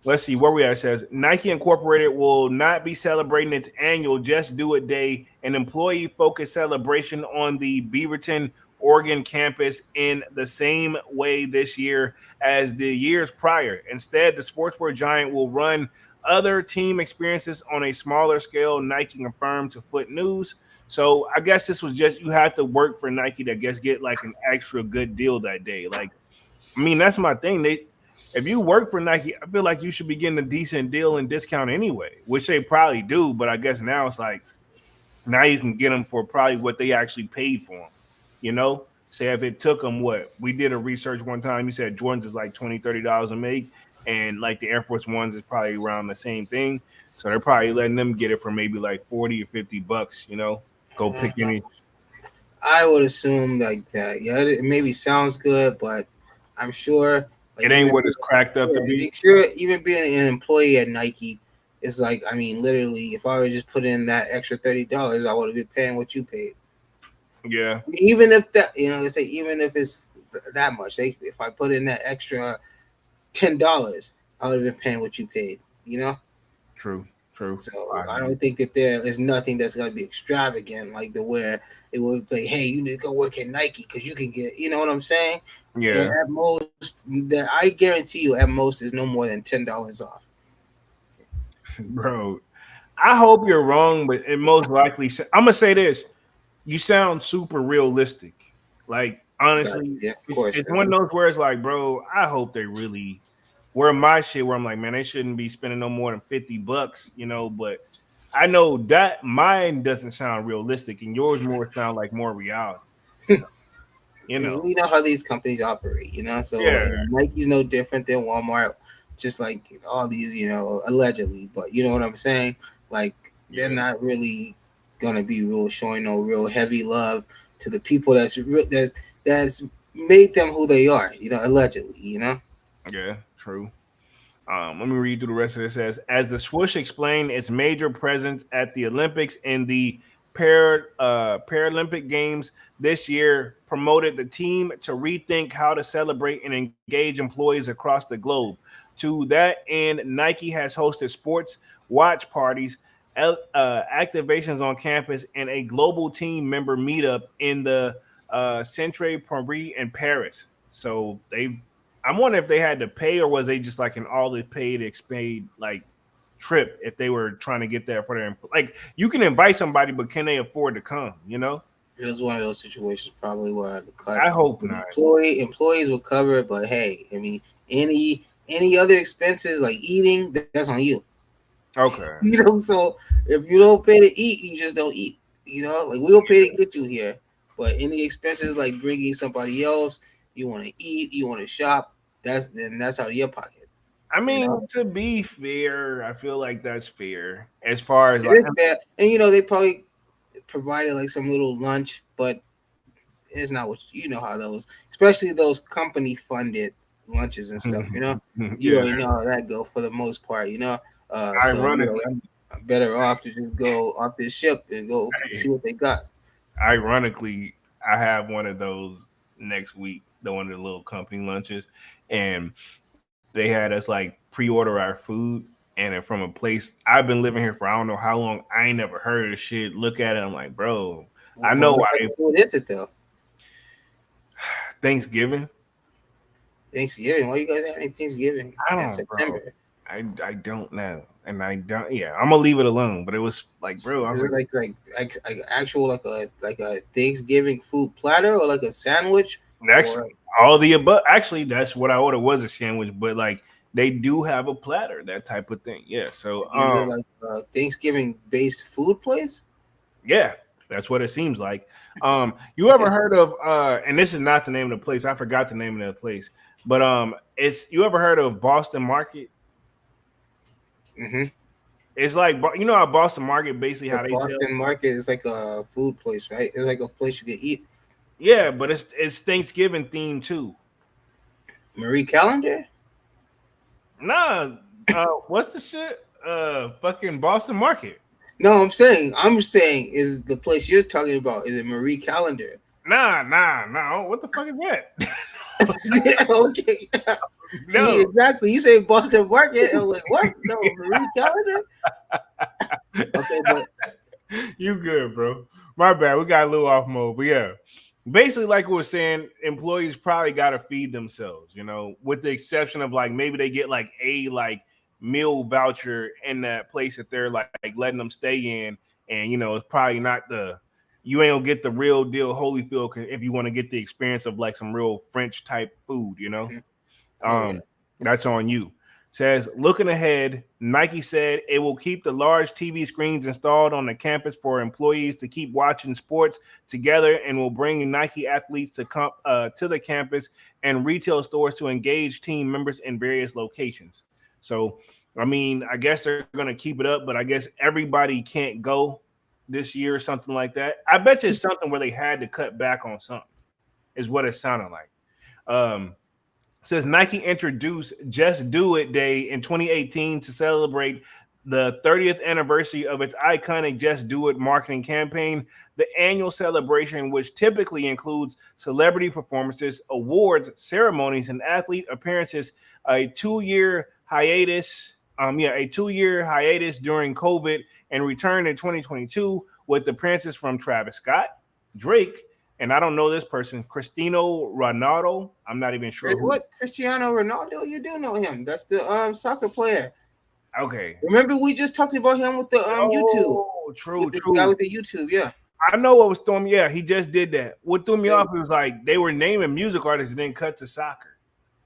let's see where we at. It says Nike Incorporated will not be celebrating its annual Just Do It Day, an employee-focused celebration on the Beaverton, Oregon campus in the same way this year as the years prior. Instead, the sportswear giant will run other team experiences on a smaller scale, Nike confirmed to Foot News. So I guess this was just you have to work for Nike to get like an extra good deal that day. Like, I mean, that's my thing. If you work for Nike, I feel like you should be getting a decent deal and discount anyway, which they probably do. But I guess now it's like now you can get them for probably what they actually paid for them. You know, say if it took them what we did a research one time, you said Jordans is like $20-$30 a make, and like the Air Force Ones is probably around the same thing. So they're probably letting them get it for maybe like 40 or $50. You know, go pick any. I would assume like that. Yeah, it maybe sounds good, but I'm sure like It ain't what it's cracked up to be. even being an employee at Nike is like, I mean, literally, if I would just put in that extra $30, I would have been paying what you paid. Yeah, Even if that, let's say even if it's that much, if I put in that extra $10, I would have been paying what you paid. true, true. So I don't think that there is nothing that's gonna be extravagant like the where it would be, hey, you need to go work at Nike because you can get, you know what I'm saying? Yeah, At most, that I guarantee you, at most is no more than $10 off. bro. I hope you're wrong, but it most likely. I'm gonna say this: you sound super realistic. Like honestly, Yeah, of course. it's one of those where it's like, bro, I hope they really where my shit. Where I'm like, man, they shouldn't be spending no more than $50, you know. But I know that mine doesn't sound realistic, and yours more sound like more reality. You know, We know how these companies operate. So yeah, Nike's no different than Walmart, just like all these, allegedly. But you know what I'm saying? Like they're yeah. not really gonna be real showing no real heavy love to the people that's made them who they are. Allegedly. Yeah, true. Let me read through the rest of it. It says, as the swoosh explained its major presence at the Olympics and the Paralympic Games this year promoted the team to rethink how to celebrate and engage employees across the globe. To that end, Nike has hosted sports watch parties, activations on campus, and a global team member meetup in the Centre Paris in Paris. So I'm wondering if they had to pay or was they just like an all paid expaid like trip if they were trying to get there for their like you can invite somebody, but can they afford to come? You know, It was one of those situations probably where the cut I hope not. employees will cover it, but hey, I mean any other expenses like eating, that's on you. Okay. So if you don't pay to eat, you just don't eat. Like we'll pay to get you here, but any expenses like bringing somebody else, you want to eat, you want to shop, that's out of your pocket. I You know, mean, to be fair, I feel like that's fair as far as it like is bad, and they probably provided like some little lunch, but it's not what how those, especially those company funded lunches and stuff. You yeah. already know how that go for the most part. So Ironically, I'm better off to just go off this ship and go see what they got. ironically, I have one of those next week, the one of the little company lunches, and they had us like pre-order our food, and it from a place I've been living here for I don't know how long. I ain't never heard of this shit. Look at it, I'm like, bro, I But know what why type they of food is it though? Thanksgiving. Thanksgiving. Why you guys having Thanksgiving I in don't, bro. September? I don't know, and I don't. Yeah, I'm gonna leave it alone. But it was like, bro, I was Is it like, like actual like a Thanksgiving food platter or like a sandwich next or all the above. Actually, that's what I ordered was a sandwich, but like they do have a platter, that type of thing. Yeah. So, is it like a Thanksgiving based food place? yeah, that's what it seems like. You ever Okay. heard of and this is not the name of the place. I forgot the name of the place. But it's you ever heard of Boston Market? Mm-hmm. It's like how Boston Market basically The how they sell. Boston Market is like a food place, right? It's like a place you can eat. Yeah, but it's Thanksgiving themed too. Marie Calendar? Nah, what's the shit? Fucking Boston Market. No, I'm saying is the place you're talking about is it Marie Calendar? Nah. What the fuck is that? Okay. See, No. exactly. You say Boston Market, and I'm like, what? No, Marie Calendar? Okay, but You good, bro. My bad. We got a little off mode, but yeah. Basically, like we were saying, employees probably gotta feed themselves, with the exception of like maybe they get like a meal voucher in that place that they're like letting them stay in. And it's probably not you ain't gonna get the real deal Holyfield if you want to get the experience of like some real French type food. oh yeah. Um, that's on you. Says looking ahead, Nike said it will keep the large TV screens installed on the campus for employees to keep watching sports together, and will bring Nike athletes to the campus and retail stores to engage team members in various locations. So, I mean, I guess they're going to keep it up, but I guess everybody can't go this year or something like that. I bet you it's something where they had to cut back on something, is what it sounded like. Um, Says Nike introduced Just Do It Day in 2018 to celebrate the 30th anniversary of its iconic Just Do It marketing campaign. The annual celebration, which typically includes celebrity performances, awards, ceremonies, and athlete appearances, a 2-year hiatus. A 2-year hiatus during COVID, and returned in 2022 with appearances from Travis Scott, Drake, and I don't know this person, Cristiano Ronaldo. I'm not even sure who. What Cristiano Ronaldo? You do know him. That's the soccer player. Okay. Remember we just talked about him with the YouTube. Oh, true, With the guy true. with the YouTube, yeah. I know what was throwing me. Yeah, he just did that. What threw me Same. off was like they were naming music artists and then cut to soccer.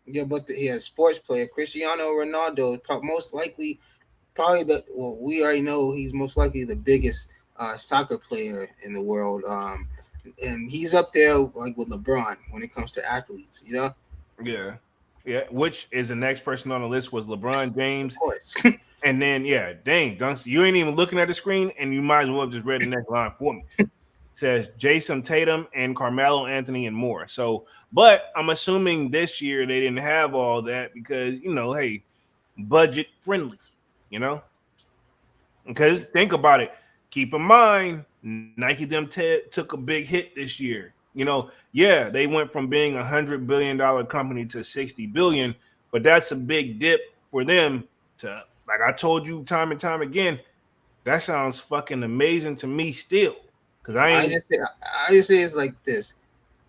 Yeah, but sports player Cristiano Ronaldo, most likely, probably we already know he's most likely the biggest soccer player in the world. And he's up there like with LeBron when it comes to athletes. Yeah. Yeah. Which is the next person on the list was LeBron Of James. course. And then, yeah, dang, Dunks, you ain't even looking at the screen and you might as well have just read the next line for me. Says Jason Tatum and Carmelo Anthony and more. So, but I'm assuming this year they didn't have all that because, hey, budget friendly, you know? Because think about it. Keep in mind, Nike them took a big hit this year. Yeah, they went from being $100 billion company to 60 billion, but that's a big dip for them to, like I told you time and time again, that sounds fucking amazing to me still. Because I just say it's like this.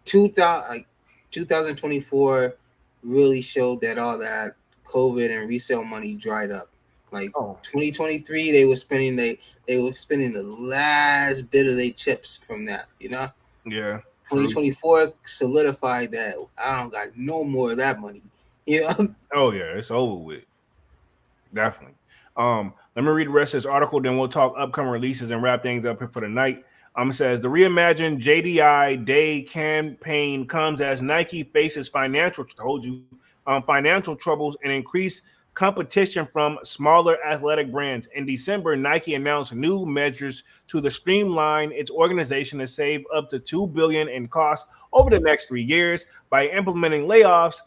2024 really showed that all that COVID and resale money dried up. Like oh 2023, they were spending the last bit of their chips from that. yeah, true. 2024 solidified that I don't got no more of that money. Oh yeah, it's over with. Definitely. Let me read the rest of this article, then we'll talk upcoming releases and wrap things up here for the night. It says the reimagined JDI Day campaign comes as Nike faces financial troubles and increased competition from smaller athletic brands. In December, Nike announced new measures to the streamline its organization to save up to $2 billion in costs over the next 3 years by implementing layoffs,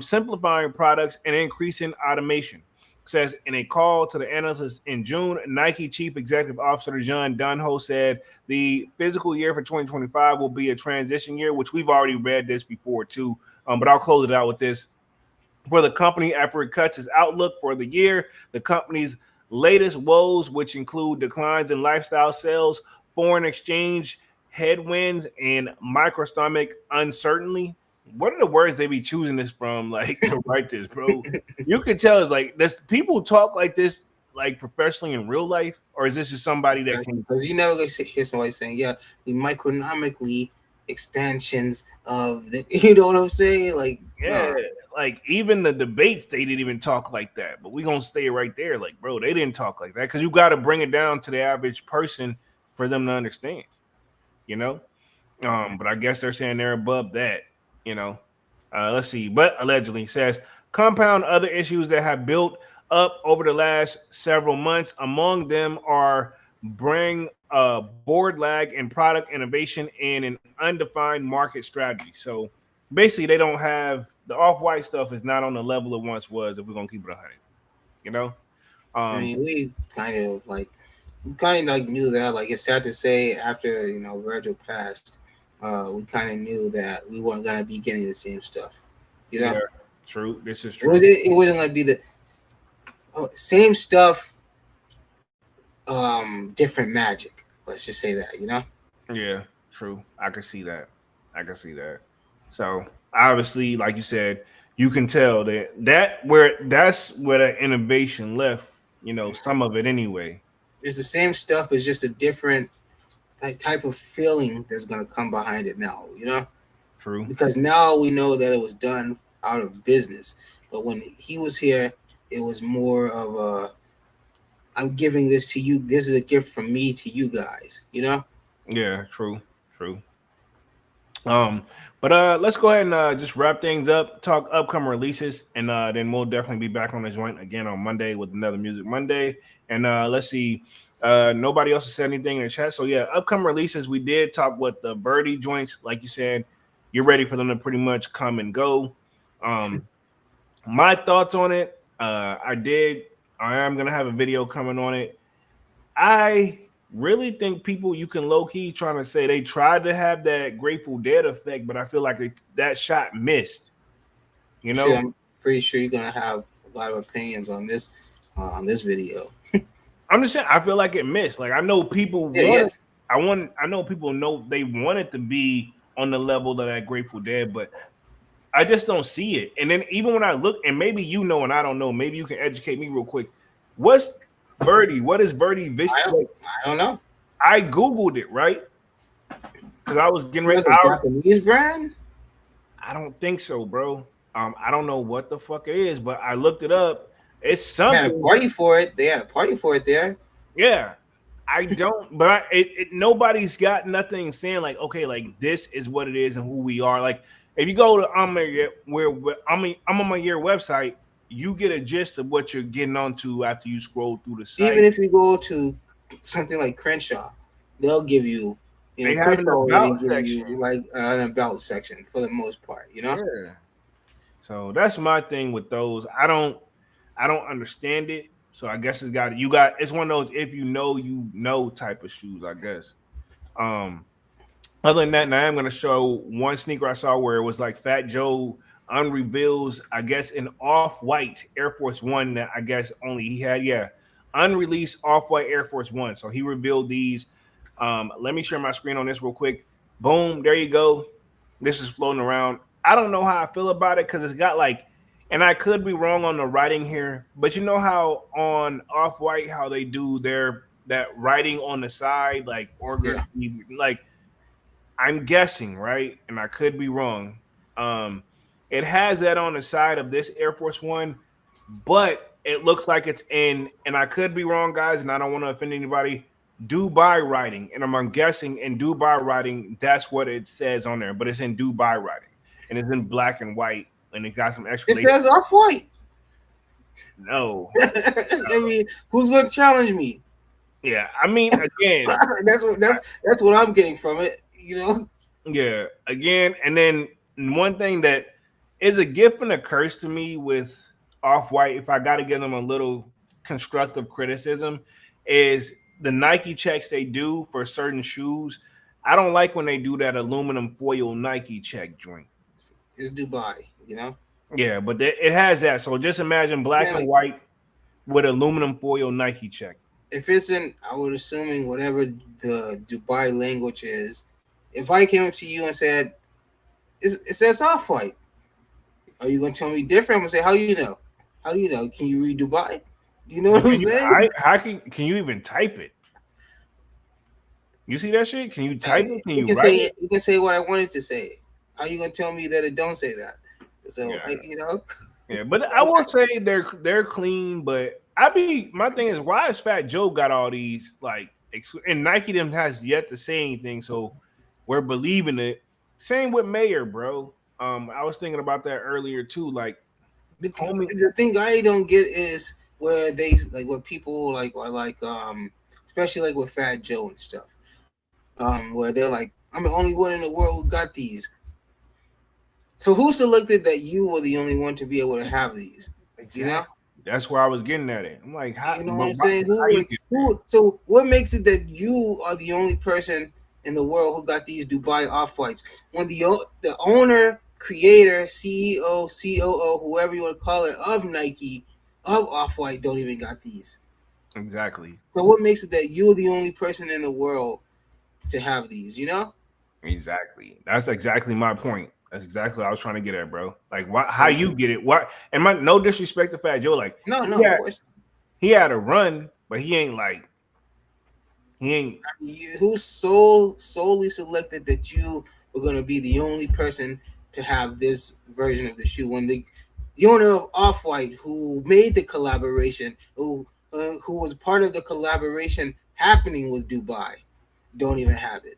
simplifying products, and increasing automation. Says in a call to the analysts in June, Nike Chief Executive Officer John Dunho said the physical year for 2025 will be a transition year, which we've already read this before too. But I'll close it out with this. For the company, after it cuts its outlook for the year, the company's latest woes, which include declines in lifestyle sales, foreign exchange headwinds, and microstomach uncertainty. What are the words they be choosing this from, like to write this, bro? You could tell it's like does people talk like this, like professionally in real life, or is this just somebody that can? Because you never gonna hear somebody saying, "Yeah, the micronomically expansions of the," you know what I'm saying? Like, Yeah, nah. like even the debates, they didn't even talk like that. But we gonna stay right there, like, bro, they didn't talk like that because you got to bring it down to the average person for them to understand, you know. But I guess they're saying they're above that, you know. Let's see, but allegedly says compound other issues that have built up over the last several months. Among them are bring board lag in product innovation and an undefined market strategy. So basically, they don't have the off-white stuff is not on the level it once was. If we're gonna keep it 100, you know. I Um, mean, we kind of like knew that. Like, it's sad to say, after Virgil passed, we kind of knew that we weren't gonna be getting the same stuff. You know, yeah, true. This is it was true. it wasn't gonna be the same stuff, different magic. Let's just say that. You know. Yeah, true. I can see that. I can see that. So obviously, like you said, you can tell that's where the innovation left. You know, some of it anyway. It's the same stuff. It's just a different type of feeling that's gonna come behind it now. You know. True. Because now we know that it was done out of business. But when he was here, it was more of a, I'm giving this to you. This is a gift from me to you guys. You know. Yeah. True. True. Um, but let's go ahead and just wrap things up. Talk upcoming releases, and then we'll definitely be back on the joint again on Monday with another Music Monday. And let's see. Nobody else has said anything in the chat. So yeah, upcoming releases. We did talk with the Birdie joints, like you said. You're ready for them to pretty much come and go. Um, my thoughts on it. I did. I am gonna have a video coming on it. I really think people you can low key trying to say they tried to have that Grateful Dead effect, but I feel like that shot missed. You Sure, know, I'm pretty sure you're gonna have a lot of opinions on this video. I'm just saying I feel like it missed. Like I know people Yeah, yeah. want it. I know people know they want it to be on the level of that Grateful Dead, but I just don't see it. And then even when I look, and maybe you know, and I don't know, maybe you can educate me real quick. What's Verdi? What is Verdi? I don't, Like, I don't know. I googled it right because I was getting ready. Like a Japanese brand. I don't think so, bro. I don't know what the fuck it is, but I looked it up. It's They had a something. party for it. They had a party for it there. Yeah. I don't, but nobody's got nothing saying like, okay, like this is what it is and who we are. Like, if you go to I'm on my year website, you get a gist of what you're getting onto after you scroll through the Even site. if you go to something like Crenshaw, they'll give you, They have an Crenshaw will about even give section. you like an about section for the most part. Yeah. So that's my thing with those. I don't understand it. So I guess it's one of those if you know type of shoes, I guess. Um Other than that, now I'm gonna show one sneaker I saw where it was like Fat Joe unreveals, I guess, an off-white Air Force One that I guess only he had, yeah. Unreleased off-white Air Force One. So he revealed these. Let me share my screen on this real quick. Boom, there you go. This is floating around. I don't know how I feel about it because it's got like, and I could be wrong on the writing here, but you know how on Off White how they do their that writing on the side, like Yeah. like I'm guessing right, and I could be wrong. Um, it has that on the side of this Air Force One, but it looks like it's in, and I could be wrong, guys, and I don't want to offend anybody. Dubai writing, and I'm guessing in Dubai writing, that's what it says on there, but it's in Dubai writing, and it's in black and white, and it got some It explanation. says off white. No, I mean, who's gonna challenge me? yeah, I mean, again, that's what I'm getting from it. You know, yeah, again, and then one thing that is a gift and a curse to me with Off White, if I got to give them a little constructive criticism, is the Nike checks they do for certain shoes. I don't like when they do that aluminum foil Nike check joint. it's Dubai. You know, Yeah, but it has that. So just imagine black man, and like white with aluminum foil Nike check. if it's in, I would assuming whatever the Dubai language is. If I came up to you and said it says off white, are you gonna tell me different? I'm gonna say, how do you know? How do you know? Can you read Dubai? You know what I'm Can you, saying? how can you even type it? You see that shit? Can you type it? Can You you can write say it? you can say what I wanted to say. How you gonna tell me that it don't say that? So Yeah. I, you know, Yeah, but I will say they're clean. But my thing is, why is Fat Joe got all these like and Nike them has yet to say anything, so we're believing it. Same with Mayer, bro. I was thinking about that earlier too. Like, homie, the thing I don't get is where they like where people like are like especially like with Fat Joe and stuff where they're like, I'm the only one in the world who got these. So who selected that you were the only one to be able to have these? You know, exactly. That's where I was getting at it. I'm like, how? you know what But I'm saying? how Who you like get there? who? So what makes it that you are the only person in the world who got these Dubai off whites when the owner, creator, CEO, COO, whoever you want to call it, of Nike, of Off White, don't even got these. Exactly. So what makes it that you're the only person in the world to have these? You know? Exactly. That's exactly my point. That's exactly what I was trying to get at, bro. Like, why? How So, you get it? What? And my no disrespect to Fat Joe, like no, he no, of had course. he had a run, but he ain't. Who solely selected that you were going to be the only person to have this version of the shoe when the owner of Off White, who made the collaboration, who was part of the collaboration happening with Dubai, don't even have it.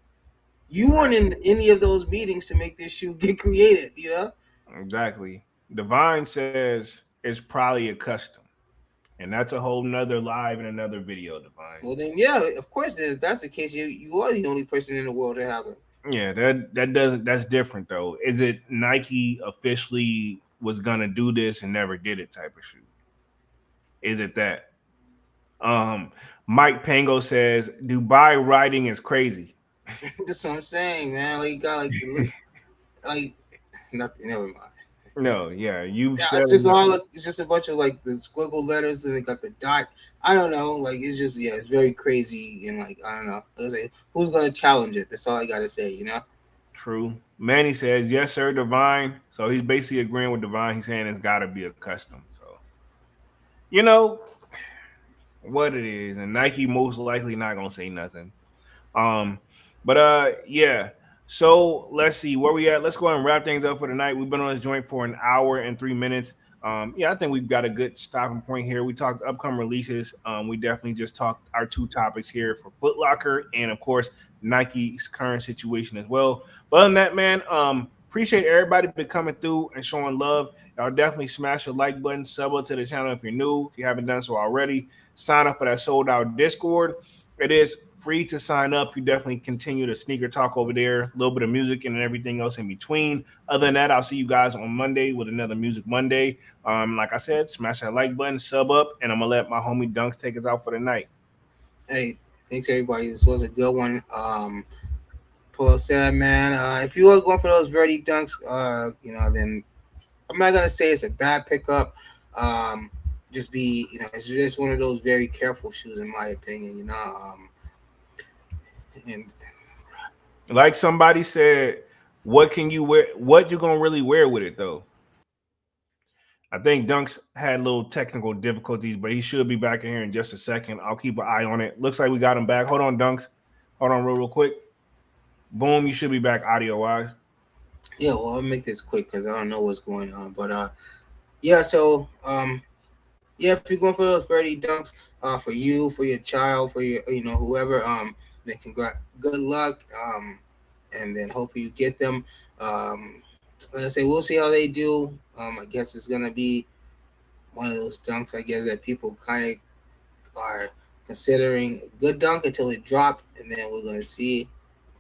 You weren't in any of those meetings to make this shoe get created. You know. Exactly. Divine says it's probably a custom. And that's a whole nother live and another video, Divine. Well, then, yeah, of course. Then, if that's the case, you are the only person in the world to have it. Yeah, that doesn't that's different though. Is it Nike officially was gonna do this and never did it type of shoe? Is it that? Um Mike Pango says Dubai riding is crazy. That's what I'm saying, man. Like, you got like the like nothing. Never mind. No, yeah, you've Yeah, said it's just enough. all. It's just a bunch of like the squiggle letters, and they got the dot. I don't know. Like it's just it's very crazy, and like I don't know. Like, who's gonna challenge it? That's all I gotta say. You know. True. Manny says, yes, sir, Divine. So he's basically agreeing with Divine. He's saying it's gotta be a custom. So you know what it is, and Nike most likely not gonna say nothing. Um, but yeah. So let's see where we at. Let's go ahead and wrap things up for tonight. We've been on this joint for an hour and 3 minutes. Yeah, I think we've got a good stopping point here. We talked upcoming releases. We definitely just talked our two topics here for Foot Locker and of course Nike's current situation as well. But other than that, man, appreciate everybody been coming through and showing love. Y'all definitely smash the like button, sub up to the channel if you're new. If you haven't done so already, sign up for that sold out Discord. It is free to sign up. You definitely continue to sneaker talk over there, a little bit of music and everything else in between. Other than that, I'll see you guys on Monday with another Music Monday. Like I said, smash that like button, sub up, and I'm gonna let my homie Dunks take us out for the night. Hey, thanks everybody. This was a good one. Paul said, man, if you are going for those Verdi dunks, then I'm not gonna say it's a bad pickup. Just be, it's just one of those very careful shoes, in my opinion. And Like somebody said, what can you wear? What you gonna really wear with it though? I think Dunks had little technical difficulties, but he should be back in here in just a second. I'll keep an eye on it. Looks like we got him back. Hold on, Dunks. Hold on real quick. Boom, you should be back audio wise. yeah, well, I'll make this quick because I don't know what's going on. But yeah, so yeah, if you're going for those birdie dunks, for you, for your child, for your, whoever, then good luck, and then hopefully you get them. Like I say, we'll see how they do. I guess it's gonna be one of those dunks, I guess, that people kind of are considering a good dunk until it dropped, and then we're gonna see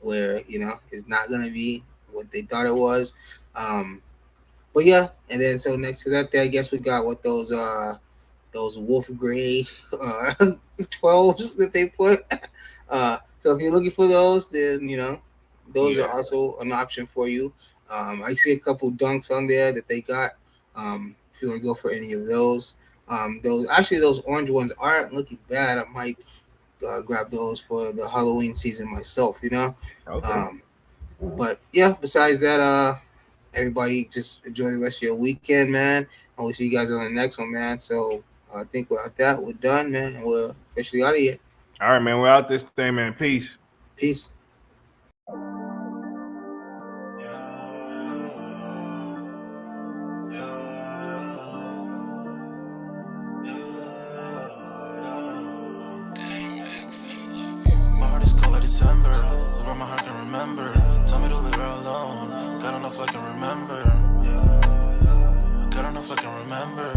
where it's not gonna be what they thought it was. But yeah, and then so next to that, there, I guess we got what those wolf gray uh 12s that they put. So if you're looking for those, then those are Yeah. also an option for you. I see a couple dunks on there that they got. If you want to go for any of those, those orange ones aren't looking bad. I might grab those for the Halloween season myself. Okay. Um, but yeah, besides that, everybody just enjoy the rest of your weekend, man. I will see you guys on the next one, man. So I think without that, we're done, man, and we're officially out of here. All right, man. We're out this thing, man. Peace. Peace. My heart is cold like December, where my heart can remember. Tell me to leave her alone. God don't know if I can remember. God don't know if I can remember.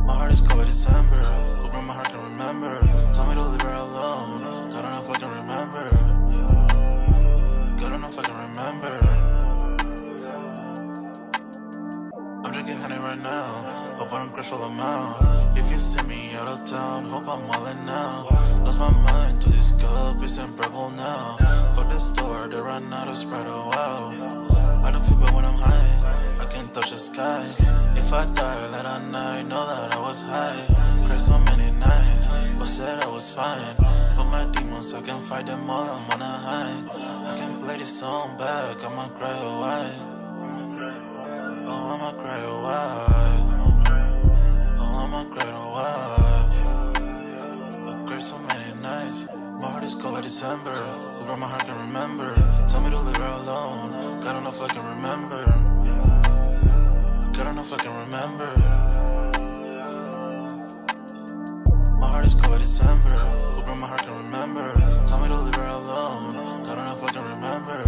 My heart is cold like December, where my heart can remember. Tell me to leave her alone. God don't know if I can remember. God don't know if I can remember. I'm drinking honey right now. Hope I don't crash all them out. If you see me out of town, hope I'm all in now. Lost my mind to this cup, it's unbearable now. For the store, they run out of Sprite, oh wow. I don't feel bad when I'm high, I can't touch the sky. If I die late at night, know that I was high. Cried so many nights, but said I was fine. For my demons, I can fight them all, I'm on a high. I can play this song back, I'ma cry, oh why? Oh, I'ma cry, oh why? Oh, I'ma cry, oh why? I cried so many nights. My heart is cold like December. Where my heart can remember. Tell me to leave her alone. God don't know if I can remember. God don't know if I can remember. My heart is cold like December. Where my heart can remember. Tell me to leave her alone. God don't know if I can remember.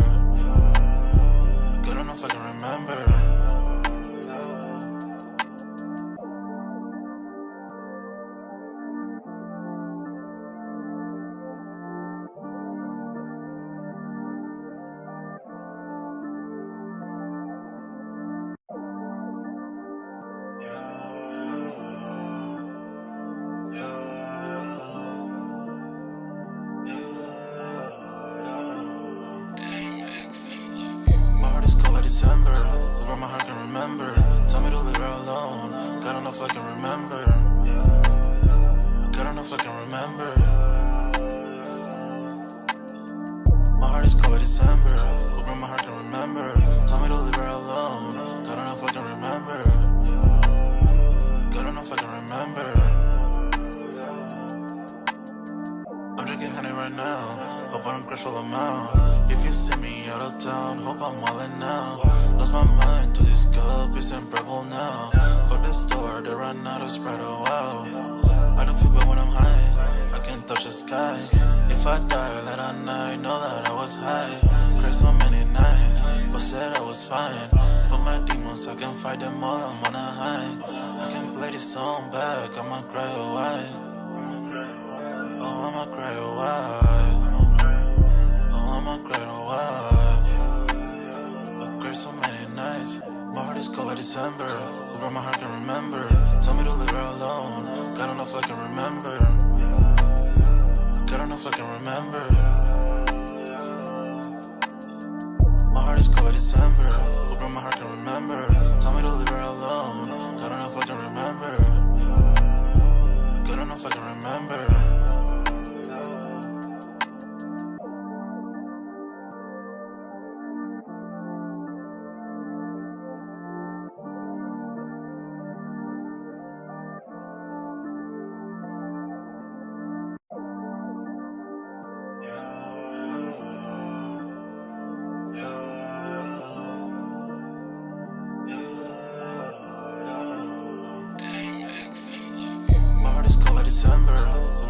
God don't know if I can remember. My heart is cold like December, where my heart can remember. Tell me to leave her alone. God don't know if I can remember. God don't know if I can remember. My heart is cold like December, where my heart can remember. Tell me to leave her alone. God don't know if I can remember. God don't know if I can remember. I'm drinking honey right now. Hope I don't crash all them out. If you see me out of town, hope I'm all in now. Lost my mind to this cup, it's unbearable now. For the store, they run out of Sprite, oh wow. I don't feel bad when I'm high, I can't touch the sky. If I die late at night, know that I was high. Cried so many nights, but said I was fine. For my demons, I can fight them all, I'm on a high. I can play this song back, I'ma cry, oh why? Oh, I'ma cry, oh why? Oh, I'ma cry, oh why? I cried so many nights. My heart is cold like December. Where my heart can remember. Tell me to leave her alone. God don't know if I can remember. God don't know if I can remember. My heart is cold like December. Where my heart can remember. Tell me to leave her alone. God don't know if I can remember. God don't know if I can remember.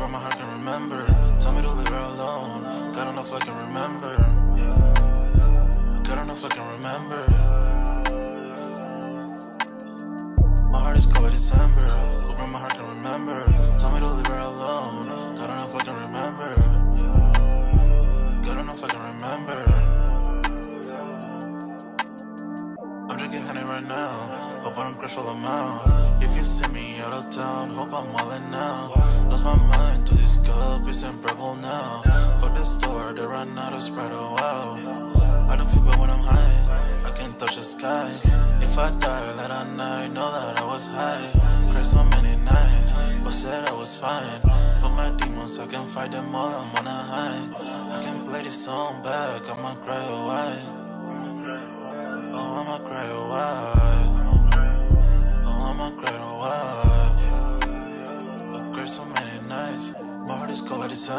where my heart can remember. Tell me to leave her alone. God enough I can remember. God enough I can remember. My heart is cold like December. Look where my heart can remember. Tell me to leave her alone. God enough I can remember. God enough I can remember. I'm drinking honey right now. Hope I don't crash all amount. If you see me out of town, hope I'm wildin' now. Lost my mind to this cup, it's unbearable now. For the store, they run out of Sprite, oh wow. I don't feel bad when I'm high, I can't touch the sky. If I die late at night, know that I was high. Cried so many nights, but said I was fine. For my demons, I can fight them all, I'm on a high. I can play this song back, I'ma cry a while. Oh, I'ma cry a while. Oh, I'ma cry a while. I cried so many nights, my heart is cold like December.